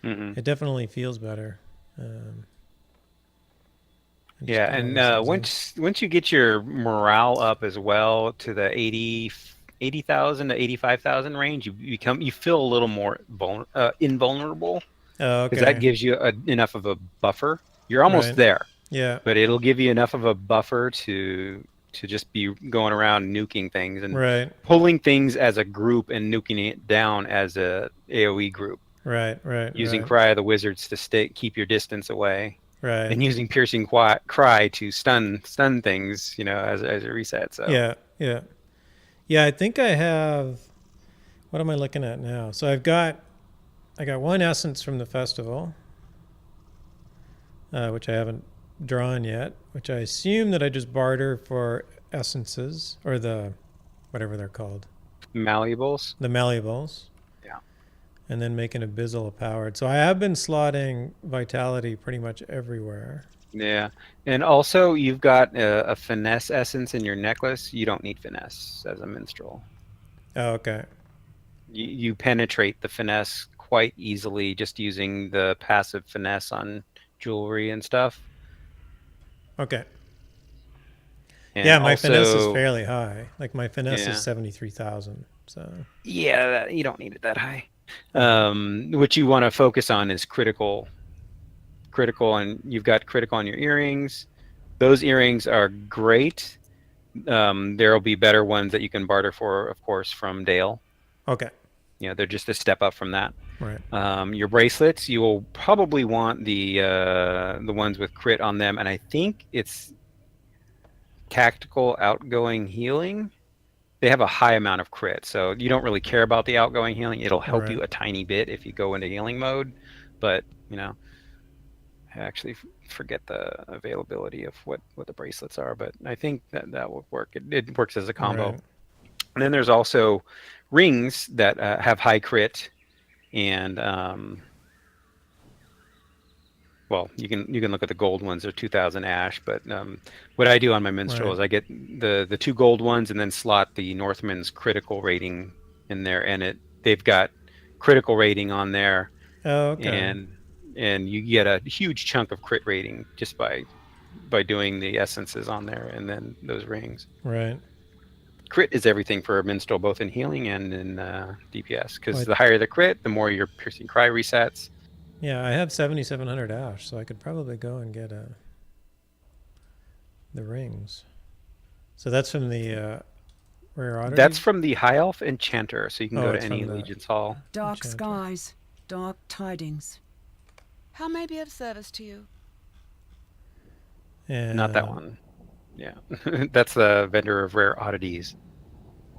but it definitely feels better. Yeah, and once you get your morale up as well to the 80,000 to 85,000 range, you feel a little more invulnerable. Oh, okay. Because that gives you enough of a buffer. You're almost Right. there. Yeah. But it'll give you enough of a buffer to just be going around nuking things and Right. pulling things as a group and nuking it down as a AoE group. Right. Using Cry of the Wizards to keep your distance away. Right. And using Piercing Cry to stun things, as a reset. So Yeah. I think I have. What am I looking at now? So I got one essence from the festival, which I haven't drawn yet. Which I assume that I just barter for essences or the whatever they're called. Malleables. The malleables. Yeah. And then make an abyssal powered. So I have been slotting vitality pretty much everywhere. Yeah, and also you've got a finesse essence in your necklace. You don't need finesse as a minstrel. Oh, okay. You penetrate the finesse quite easily just using the passive finesse on jewelry and stuff. Okay. And yeah, my also, finesse is fairly high. Like my finesse is 73,000. So yeah, you don't need it that high. What you want to focus on is critical, and you've got critical on your earrings. Those earrings are great. There'll be better ones that you can barter for, of course, from Dale. Okay. They're just a step up from that. Right. Your bracelets, you will probably want the ones with crit on them, and I think it's tactical outgoing healing. They have a high amount of crit, so you don't really care about the outgoing healing. It'll help you a tiny bit if you go into healing mode, but I actually forget the availability of what the bracelets are, but I think that would work. It works as a combo. Right. And then there's also rings that have high crit, and well, you can look at the gold ones. They're 2,000 ash, but what I do on my minstrel is I get the 2 gold ones and then slot the Northman's critical rating in there, and they've got critical rating on there. Oh, okay. and you get a huge chunk of crit rating just by doing the essences on there and then those rings. Right. Crit is everything for a minstrel, both in healing and in DPS, because Well, the higher the crit, the more your piercing cry resets. Yeah, I have 7,700 ash, so I could probably go and get the rings. So that's from the rare oddity? That's from the High Elf Enchanter, so you can Oh, go to it's any from the- Legion's Hall. Dark Enchanter. skies, dark tidings. How may I be of service to you? And, Not that one. Yeah, that's the vendor of rare oddities.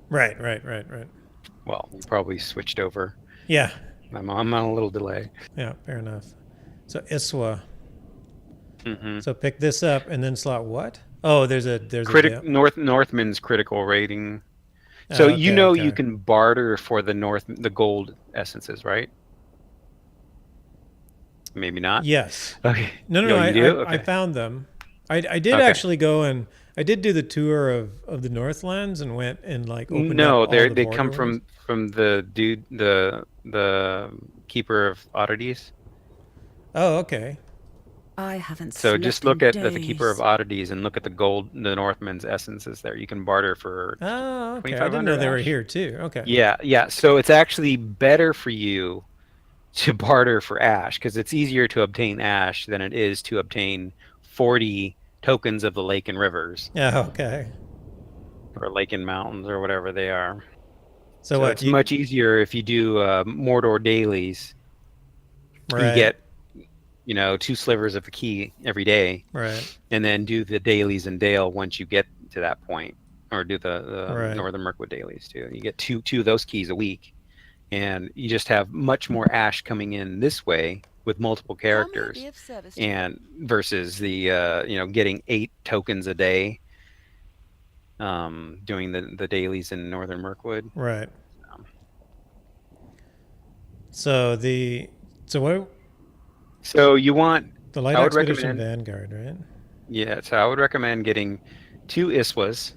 Right. Well, you probably switched over. Yeah. I'm on a little delay. Yeah, fair enough. So Iswa. Mm-hmm. So pick this up and then slot what? Oh, there's a Northman's critical rating. So Oh, you okay, know okay. you can barter for the gold essences, right? Maybe not. Yes. Okay. No, Oh, you do? I Okay. found them. I did Okay. actually go and I did do the tour of the Northlands and went and like opened No, up all the they border come ones. from the dude, the keeper of oddities. Oh, okay. I haven't So slept just look in at the keeper of days. oddities and look at the Northman's essences there. You can barter for. Oh, okay. I didn't know 2,500 they were ash. here too. Okay. Yeah. So it's actually better for you to barter for ash because it's easier to obtain ash than it is to obtain 40 tokens of the lake and rivers Yeah. Okay. or lake and mountains or whatever they are. So what? It's much easier if you do Mordor dailies. Right. You get 2 slivers of a key every day, Right. and then do the dailies in Dale once you get to that point, or do the Right. Northern Mirkwood dailies too. You get two of those keys a week, and you just have much more ash coming in this way with multiple How may I characters, be of service to you? and versus the getting 8 tokens a day, doing the dailies in Northern Mirkwood. Right. So what? So you want The Light I would Expedition recommend- Vanguard, right? Yeah, so I would recommend getting 2 Iswas.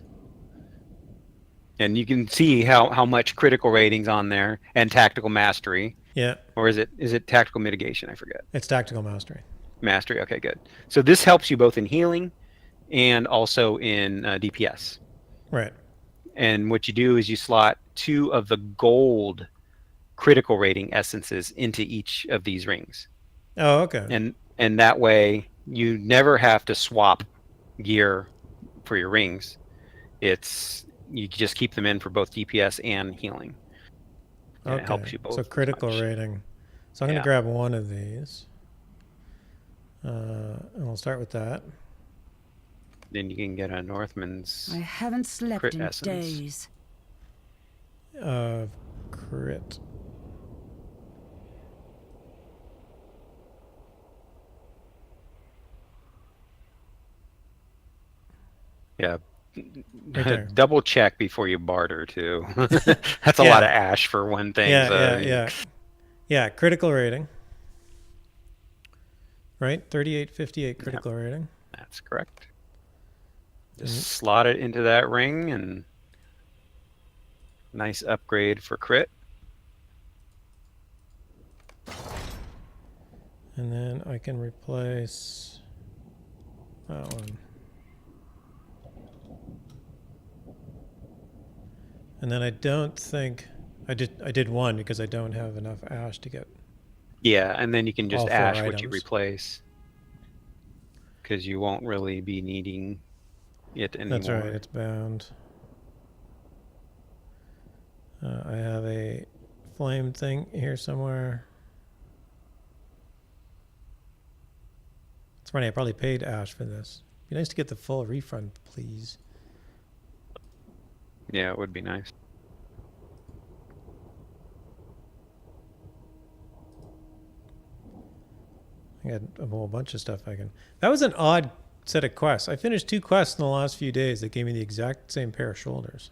And you can see how much critical ratings on there and tactical mastery. Yeah. Or is it tactical mitigation? I forget. It's Tactical Mastery. Mastery. Okay, good. So this helps you both in healing and also in DPS. Right. And what you do is you slot 2 of the gold critical rating essences into each of these rings. Oh, okay. And that way you never have to swap gear for your rings. You just keep them in for both DPS and healing. And Okay. it helps you both. So critical much. rating. So I'm going Yeah. to grab one of these. And we'll start with that. Then you can get a Northman's. I haven't slept Crit in essence. days. Crit. Yeah. there. Double check before you barter too. That's a Yeah. lot of ash for one thing. Yeah. Yeah, critical rating. Right? 3858 critical rating. That's correct. Just slot it into that ring and nice upgrade for crit. And then I can replace that one. And then I don't think I did one because I don't have enough ash to get. Yeah, and then you can just All 4 ash what you items. replace. Because you won't really be needing it anymore. That's right, it's bound. I have a flame thing here somewhere. It's funny, I probably paid Ash for this. Be nice to get the full refund, please. Yeah, it would be nice. I got a whole bunch of stuff I can. That was an odd set of quests. I finished 2 quests in the last few days that gave me the exact same pair of shoulders.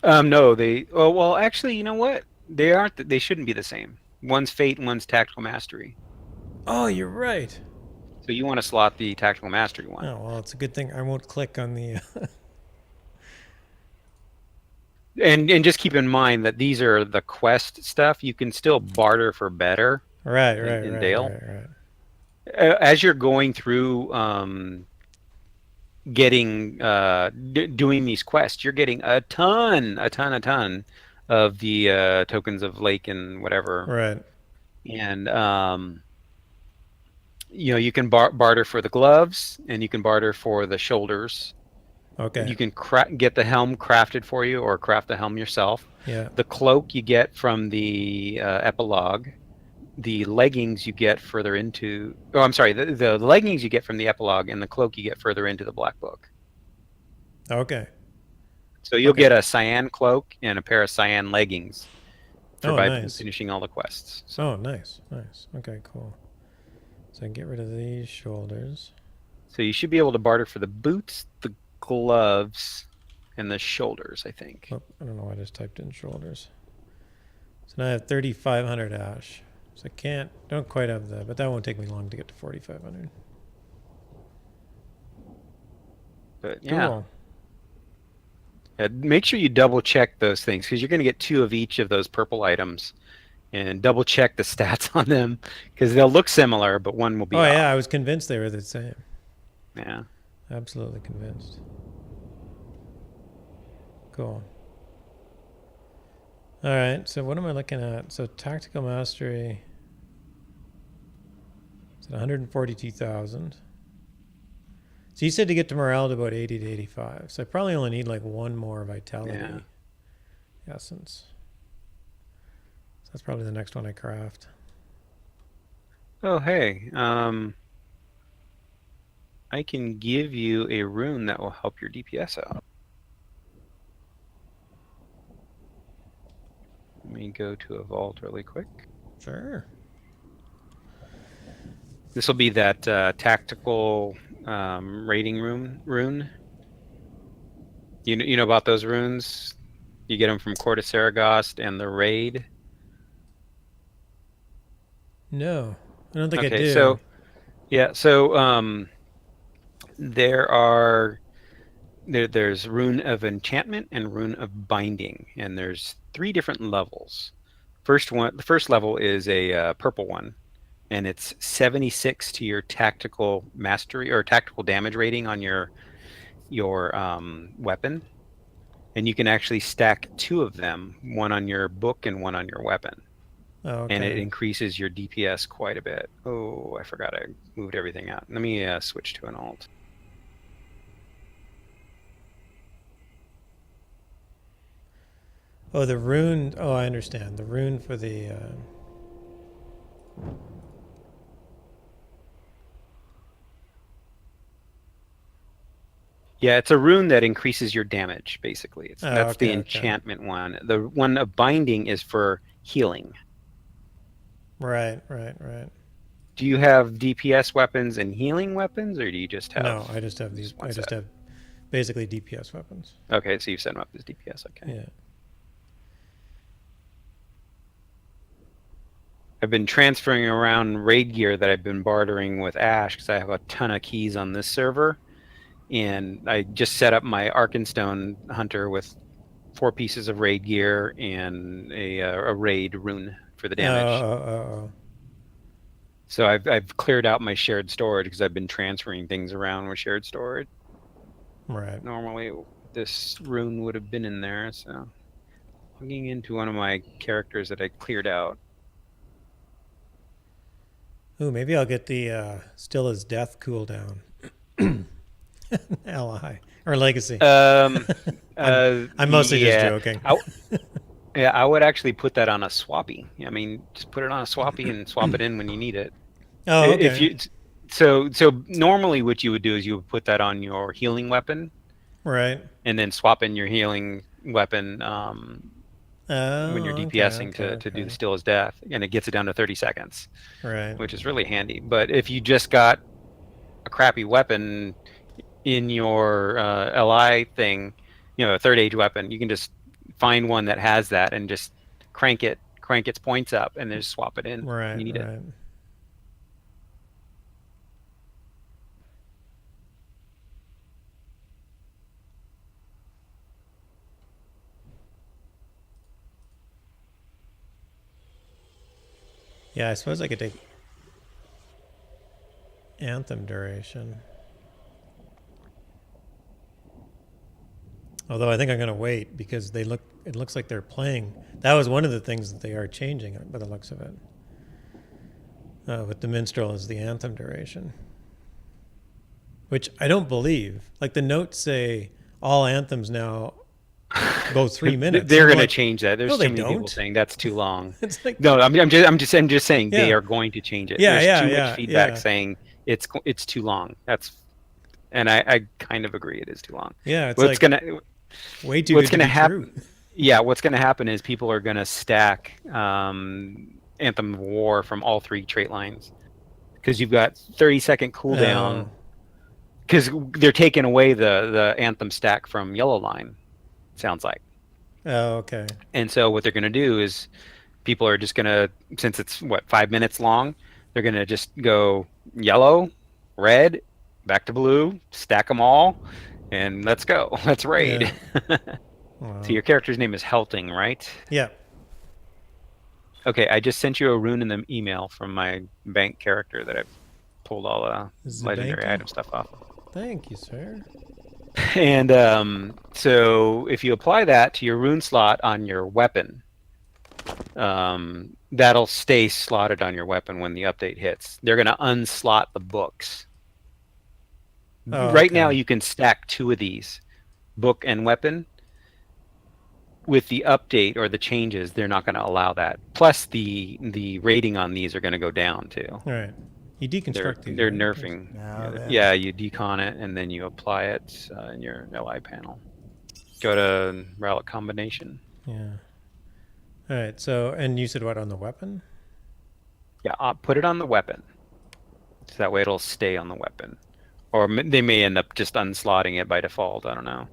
No, they. Oh, well, actually, you know what? They aren't. They shouldn't be the same. One's fate and one's tactical mastery. Oh, you're right. So you want to slot the tactical mastery one. Oh, well, it's a good thing I won't click on the. And just keep in mind that these are the quest stuff. You can still barter for better, Right, in Dale. right. As you're going through getting doing these quests, you're getting a ton of the tokens of lake and whatever. Right. And you know, you can barter for the gloves, and you can barter for the shoulders. Okay. You can get the helm crafted for you, or craft the helm yourself. Yeah. The cloak you get from the epilogue. The leggings you get further into. Oh, I'm sorry. The leggings you get from the epilogue, and the cloak you get further into the Black Book. Okay. So you'll Okay. get a cyan cloak and a pair of cyan leggings for nice. finishing all the quests. So. Oh, nice. Okay, cool. So I can get rid of these shoulders. So you should be able to barter for the boots, the gloves, and the shoulders, I think. Oh, I don't know why I just typed in shoulders. So now I have 3,500 ash. So I don't quite have that, but that won't take me long to get to 4,500. But yeah. Cool. Make sure you double check those things, because you're going to get 2 of each of those purple items, and double check the stats on them, because they'll look similar, but one will be off. Yeah, I was convinced they were the same. Yeah. Absolutely convinced. Cool. All right, so what am I looking at? So tactical mastery. It's at 142,000. So you said to get to morale to about 80 to 85. So I probably only need like one more vitality essence. So that's probably the next one I craft. Oh, hey. I can give you a rune that will help your DPS out. Let me go to a vault really quick. Sure. This will be that tactical rating rune. You know about those runes? You get them from Court of Saragost and the raid. No, I don't think I do. Okay, so there's rune of enchantment and rune of binding, and there's 3 different levels. The first level is a purple one, and it's 76 to your tactical mastery or tactical damage rating on your weapon, and you can actually stack 2 of them, one on your book and one on your weapon. Oh, okay. And it increases your DPS quite a bit. Oh, I forgot I moved everything out. Let me switch to an alt. Oh, the rune. Oh, I understand. The rune for the... Yeah, it's a rune that increases your damage, basically. That's the okay. enchantment one. The one of binding is for healing. Right. Do you have DPS weapons and healing weapons, or do you just have... No, I just have these. I just have basically DPS weapons. Okay, so you've set them up as DPS, okay. Yeah. I've been transferring around raid gear that I've been bartering with Ash, because I have a ton of keys on this server. And I just set up my Arkenstone Hunter with 4 pieces of raid gear and a raid rune for the damage. So I've cleared out my shared storage, because I've been transferring things around with shared storage. Right. Normally this rune would have been in there, so logging into one of my characters that I cleared out. Ooh, maybe I'll get the Still as Death cooldown. Ally or Legacy. I'm mostly just joking. I would actually put that on a swappy. I mean, just put it on a swappy and swap it in when you need it. Oh, okay. So normally what you would do is you would put that on your healing weapon, right, and then swap in your healing weapon when you're DPSing to do the Still as Death, and it gets it down to 30 seconds, right, which is really handy. But if you just got a crappy weapon in your LI thing, a 3rd age weapon, you can just find one that has that and just crank its points up, and then just swap it in when you need it. Yeah, I suppose I could take anthem duration. Although I think I'm going to wait because it looks like they're playing. That was one of the things that they are changing by the looks of it. With the minstrel is the anthem duration. Which I don't believe. Like the notes say all anthems now go 3 minutes. They're going to like, change that. There's no, too they many people don't. saying that's too long. It's like, no, I'm just saying they Yeah. are going to change it. Yeah, There's yeah, too yeah, much feedback yeah. saying it's too long. And I kind of agree it is too long. Yeah, it's what's like gonna way too what's good gonna to be happen? true. Yeah, what's gonna happen is people are gonna stack Anthem of War from all 3 trait lines because you've got 30-second cooldown. Because they're taking away the Anthem stack from Yellow Line. Sounds like. Oh, okay. And so what they're gonna do is people are just gonna, since it's 5 minutes long, they're gonna just go yellow, red, back to blue, stack them all, and let's go. Let's raid. Yeah. Wow. So your character's name is Helting, right? Yeah. Okay, I just sent you a rune in the email from my bank character that I've pulled all Is it legendary banking? item stuff off. Thank you, sir. And so if you apply that to your rune slot on your weapon, that'll stay slotted on your weapon when the update hits. They're going to unslot the books. Oh, Right now okay. you can stack 2 of these, book and weapon. With the update or the changes, they're not going to allow that. Plus the rating on these are going to go down too. All right. You deconstruct these. They're right? nerfing. Now then. Yeah, you decon it and then you apply it in your LI panel. Go to relic combination. Yeah. All right. So, and you said what on the weapon? Yeah, put it on the weapon. So that way it'll stay on the weapon. Or they may end up just unslotting it by default. I don't know.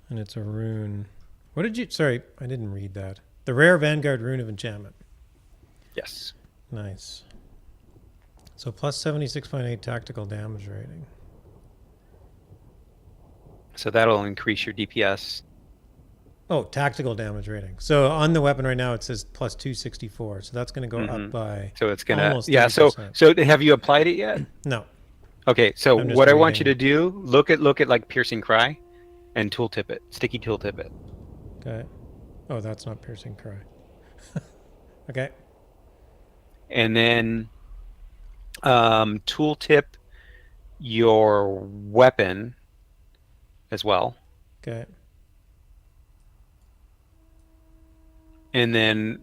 And it's a rune. What did you? Sorry, I didn't read that. The rare Vanguard rune of enchantment. Yes. Nice. So plus 76.8 tactical damage rating. So that'll increase your DPS. Oh, tactical damage rating. So on the weapon right now it says plus 264. So that's going to go up by. So it's gonna. almost Yeah. So 30%. have you applied it yet? No. Okay. So I'm just what I want you reading. to do, look at like piercing cry, and tooltip it, sticky tooltip it. Okay. Oh, that's not piercing cry. Okay. And then tooltip your weapon as well. Okay. And then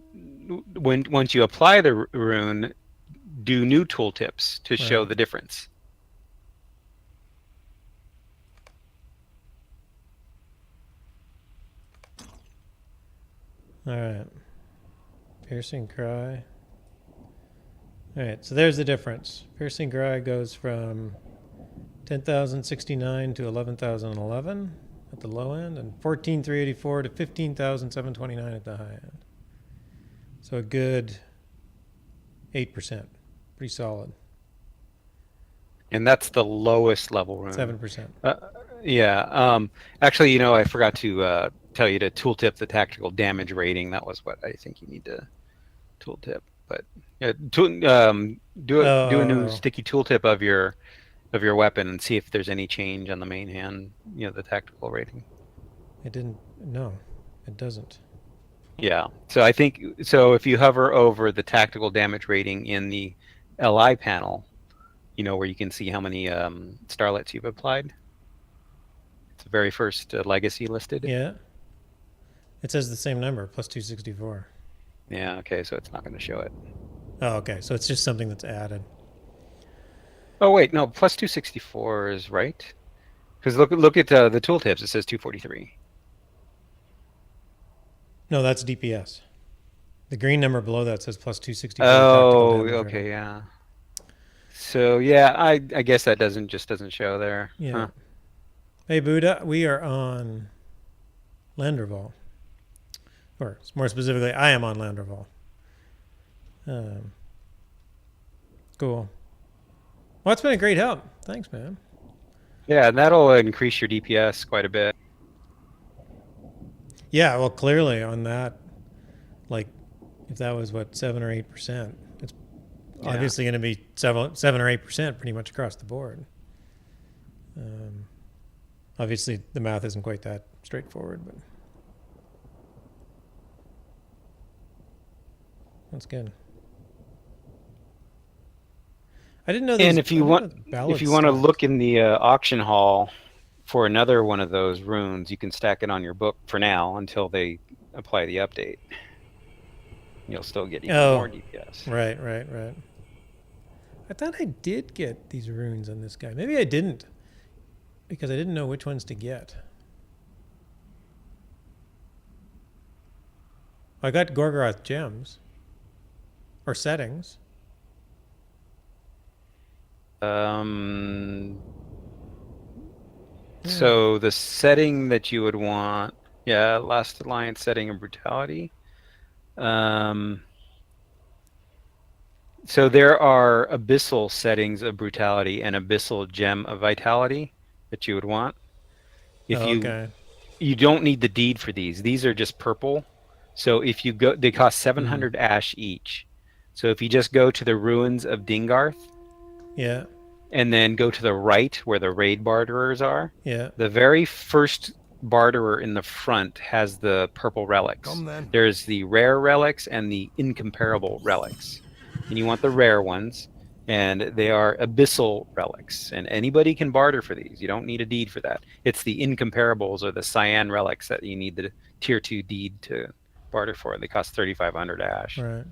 once you apply the rune, do new tooltips to show Right. the difference. All right. Piercing cry. All right, so there's the difference. Piercing cry goes from 10,069 to 11,011 at the low end, and 14,384 to 15,729 at the high end. So a good 8%. Pretty solid. And that's the lowest level rune. 7%. Yeah. Actually, you know, I forgot to tell you to tooltip the tactical damage rating. That was what I think you need to tooltip. But yeah, do a new sticky tooltip of your weapon and see if there's any change on the main hand. You know, the tactical rating. It didn't. No, it doesn't. Yeah. So I think so. If you hover over the tactical damage rating in the LI panel, you know where you can see how many starlets you've applied. It's the very first legacy listed. Yeah. It says the same number, plus 264. Yeah. Okay. So it's not going to show it. Oh, okay. So it's just something that's added. Oh wait, no. Plus 264 is right. Because look at the tooltips. It says 243. No, that's DPS. The green number below that says plus 264. Oh, tactical damage okay, rating. yeah. So yeah, I guess that doesn't show there. Yeah. Huh. Hey, Buddha, we are on Landerval. Or more specifically, I am on Landerval. Cool. Well, it's been a great help. Thanks, man. Yeah, and that'll increase your DPS quite a bit. Yeah, well, clearly on that, like, If that was what 7 or 8%, it's Yeah. obviously going to be 7 or 8% pretty much across the board. Obviously, the math isn't quite that straightforward, but that's good. I didn't know. And if you want to look in the auction hall for another one of those runes, you can stack it on your book for now until they apply the update. You'll still get even more DPS. Right. I thought I did get these runes on this guy. Maybe I didn't, because I didn't know which ones to get. I got Gorgoroth gems. Or settings. So the setting that you would want, Last Alliance setting of brutality. So there are abyssal settings of brutality and abyssal gem of vitality that you would want. You don't need the deed for these. These are just purple. So if you go, they cost 700 ash each. So if you just go to the ruins of Dingarth, and then go to the right where the raid barterers are, the very first barterer in the front has the purple relics. There's the rare relics and the incomparable relics, and you want the rare ones, and they are abyssal relics, and anybody can barter for these. You don't need a deed for that. It's the incomparables or the cyan relics that you need the tier 2 deed to barter for. They cost 3,500 ash. Right.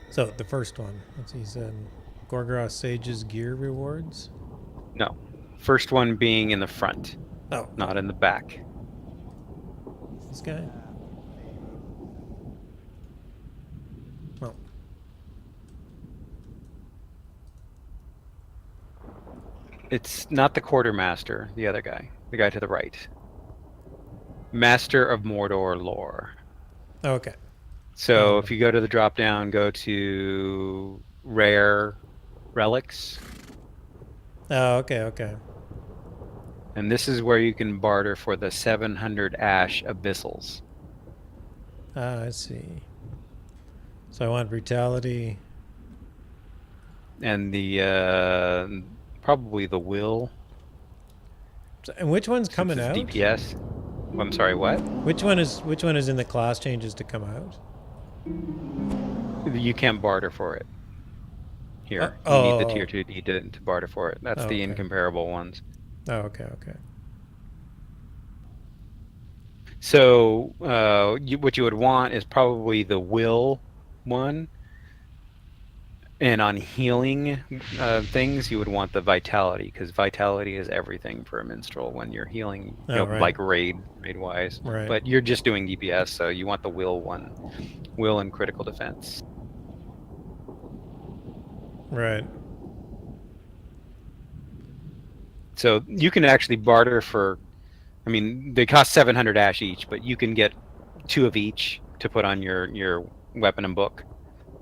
So the first one, he said, Gorgoroth Sage's gear rewards? No. First one being in the front. Oh. Not in the back. This guy? Well. It's not the quartermaster, the other guy. The guy to the right. Master of Mordor lore. Oh, okay. So if you go to the drop down, go to rare relics. Oh, okay. And this is where you can barter for the 700 ash abyssals. Ah, I see. So I want brutality. And the probably the will. So, and which one's coming out? DPS. I'm sorry, what? Which one is in the class changes to come out? You can't barter for it. Here. You need the tier 2 D to barter for it. That's the incomparable ones. Oh, okay. So what you would want is probably the will one. And on healing things, you would want the vitality, because vitality is everything for a minstrel when you're healing, like raid-wise. Right. But you're just doing DPS, so you want the will one. Will and critical defense. Right. So you can actually barter for, I mean, they cost 700 ash each, but you can get 2 of each to put on your weapon and book.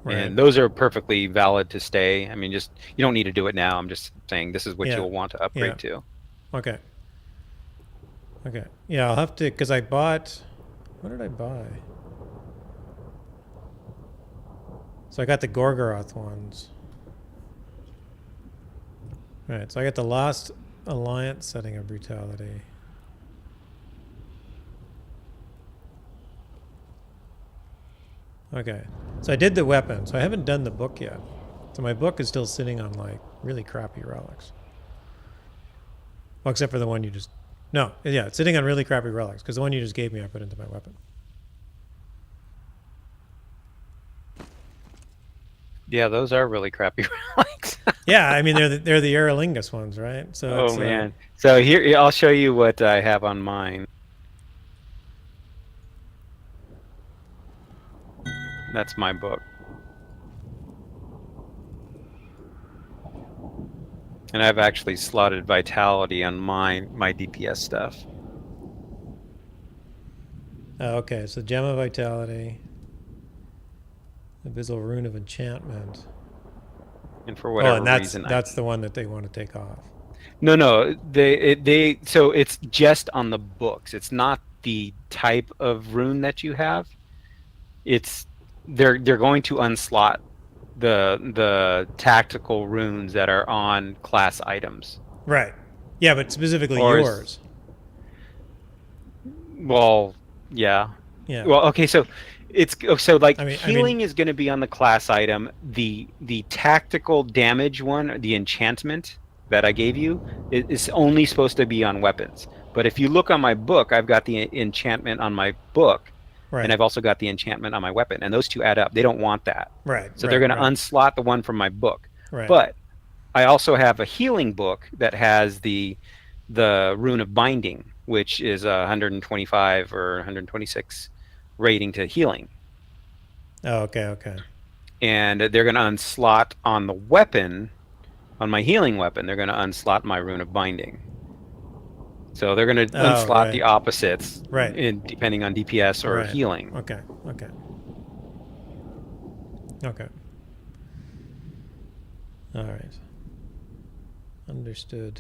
Right. And those are perfectly valid to stay. I mean, you don't need to do it now. I'm just saying this is what you'll want to upgrade to. Okay. Yeah, I'll have to, because I bought, what did I buy? So I got the Gorgoroth ones. Right, so I got the Lost Alliance setting of brutality. Okay, so I did the weapon, so I haven't done the book yet. So my book is still sitting on like really crappy relics. Well, except for the one you just, no, yeah, it's sitting on really crappy relics, because the one you just gave me I put into my weapon. Yeah, those are really crappy relics. Yeah, I mean they're the Eralingus ones, right? So oh man. So here I'll show you what I have on mine. That's my book. And I've actually slotted vitality on my DPS stuff. Oh, okay, so Gem of Vitality. Abyssal Rune of Enchantment. And for whatever reason, that's the one that they want to take off. No. So it's just on the books. It's not the type of rune that you have. It's they're going to unslot the tactical runes that are on class items. Right. Yeah, but specifically Or yours. Well, yeah. Yeah. Well, okay, so like I mean- healing is going to be on the class item. The tactical damage one, the enchantment that I gave you, is only supposed to be on weapons. But if you look on my book, I've got the enchantment on my book, Right. and I've also got the enchantment on my weapon, and those two add up. They don't want that. Right. So they're going to right. unslot the one from my book. Right. But I also have a healing book that has the rune of binding, which is 125 or 126 rating to healing. Oh, okay. And they're going to unslot on the weapon, on my healing weapon, they're going to unslot my rune of binding. So they're going to unslot right. the opposites, Right. depending on DPS or Right. healing. Okay. All right. Understood.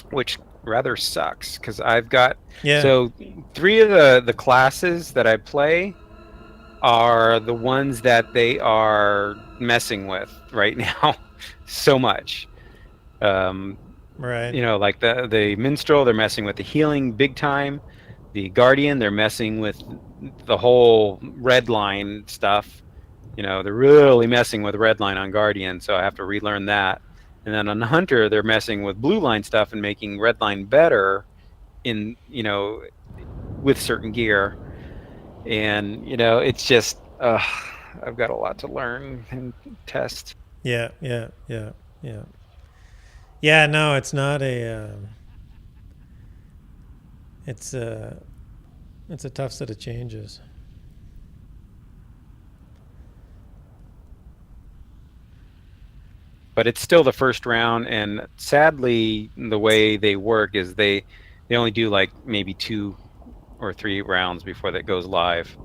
Which rather sucks, because I've got... Yeah. So 3 of the classes that I play are the ones that they are messing with right now so much. Right. You know, like the minstrel, they're messing with the healing big time. The guardian, they're messing with the whole red line stuff. You know, they're really messing with red line on guardian, so I have to relearn that. And then on the hunter, they're messing with blue line stuff and making red line better in, you know, with certain gear. And, you know, it's just I've got a lot to learn and test. Yeah. Yeah, no, it's not a. It's a tough set of changes. But it's still the first round, and sadly, the way they work is they only do like maybe 2 or 3 rounds before that goes live,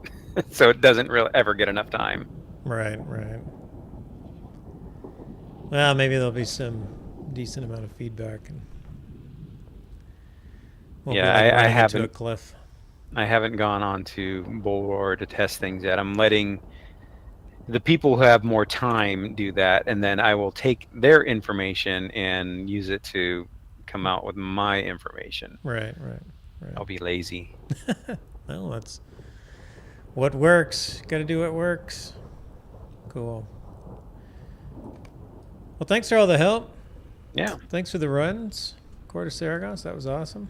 so it doesn't really ever get enough time. Right. Well, maybe there'll be some decent amount of feedback, and won't be like I running into haven't. a cliff. I haven't gone on to Bulwar to test things yet. I'm letting the people who have more time do that, and then I will take their information and use it to come out with my information. Right. I'll be lazy. Well, that's what works. Got to do what works. Cool. Well, thanks for all the help. Yeah. Thanks for the runs, Court of Saragos. That was awesome.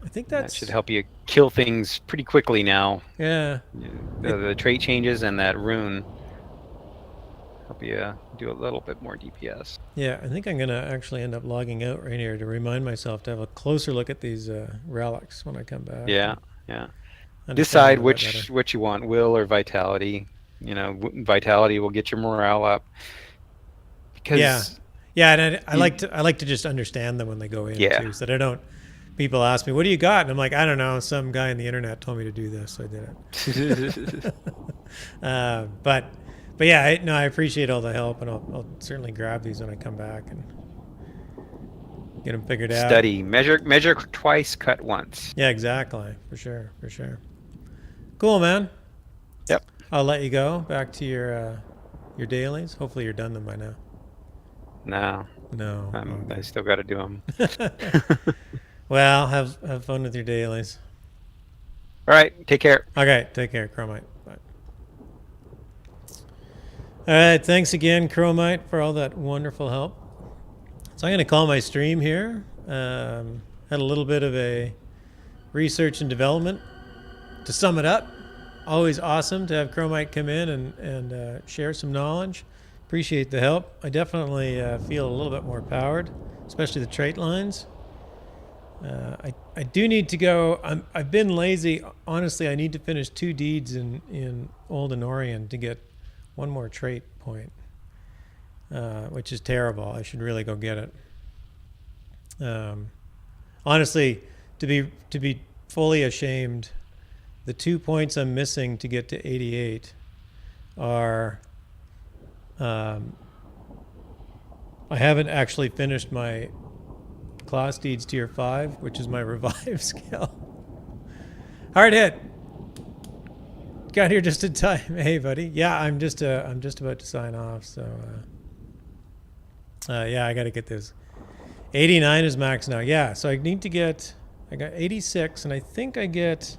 I think That that should help you kill things pretty quickly now. Yeah. The trait changes and that rune help you do a little bit more DPS. Yeah, I think I'm going to actually end up logging out right here to remind myself to have a closer look at these relics when I come back. Yeah. Understand Decide a little bit better. which you want, will or vitality. You know, vitality will get your morale up. Because yeah, and I like to just understand them when they go in too, so that I don't. People ask me, "What do you got?" And I'm like, "I don't know. Some guy on the internet told me to do this, so I did it." But yeah, I appreciate all the help, and I'll certainly grab these when I come back and get them figured out. Study, measure twice, cut once. Yeah, exactly. For sure. Cool, man. Yep. I'll let you go back to your dailies. Hopefully, you're done them by now. No. Okay. I still got to do them. Well, have fun with your dailies. All right. Take care. Okay. Take care, Chromite. Bye. All right. Thanks again, Chromite, for all that wonderful help. So I'm going to call my stream here. Had a little bit of a research and development. To sum it up, always awesome to have Chromite come in and share some knowledge. Appreciate the help. I definitely feel a little bit more powered, especially the trait lines. I do need to go. I've been lazy. Honestly, I need to finish 2 deeds in Old Anorian to get 1 more trait point, which is terrible. I should really go get it. Honestly, to be fully ashamed, the 2 points I'm missing to get to 88 are I haven't actually finished my Class Deeds Tier 5, which is my revive skill. Hard hit. Got here just in time. Hey, buddy. Yeah, I'm just about to sign off. So, yeah, I got to get this. 89 is max now. Yeah, so I need to get. I got 86, and I think I got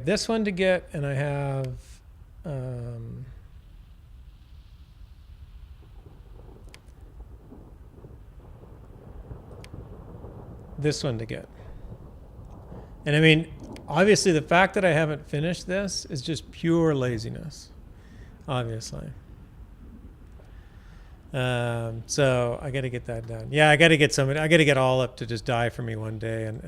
this one to get, and I have. This one to get. And I mean, obviously the fact that I haven't finished this is just pure laziness, obviously. So I got to get that done. Yeah, I got to get somebody. I got to get all up to just die for me one day and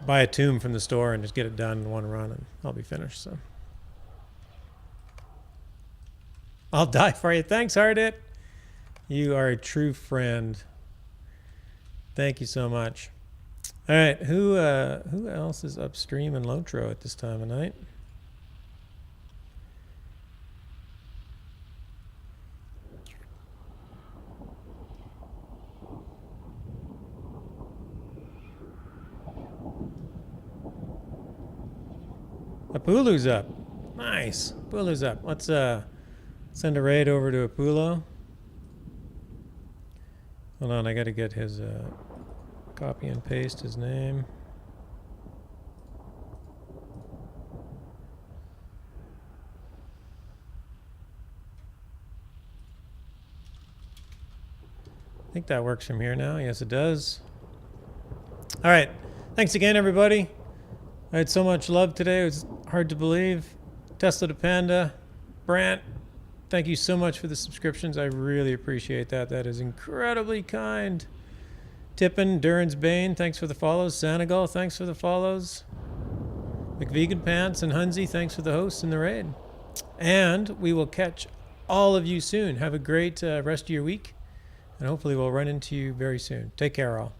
buy a tomb from the store and just get it done in one run, and I'll be finished. So I'll die for you. Thanks, Hardit. You are a true friend. Thank you so much. All right, who else is upstream in Lotro at this time of night? Apulu's up. Nice. Apulu's up. Let's send a raid over to Apulo. Hold on, I got to get his copy and paste his name. I think that works from here now. Yes, it does. All right. Thanks again, everybody. I had so much love today. It was hard to believe. Tesla to Panda. Brant, thank you so much for the subscriptions. I really appreciate that. That is incredibly kind. Tippin, Duran's Bane, thanks for the follows. Sanagal, thanks for the follows. McVegan Pants and Hunzi, thanks for the hosts in the raid. And we will catch all of you soon. Have a great rest of your week. And hopefully we'll run into you very soon. Take care, all.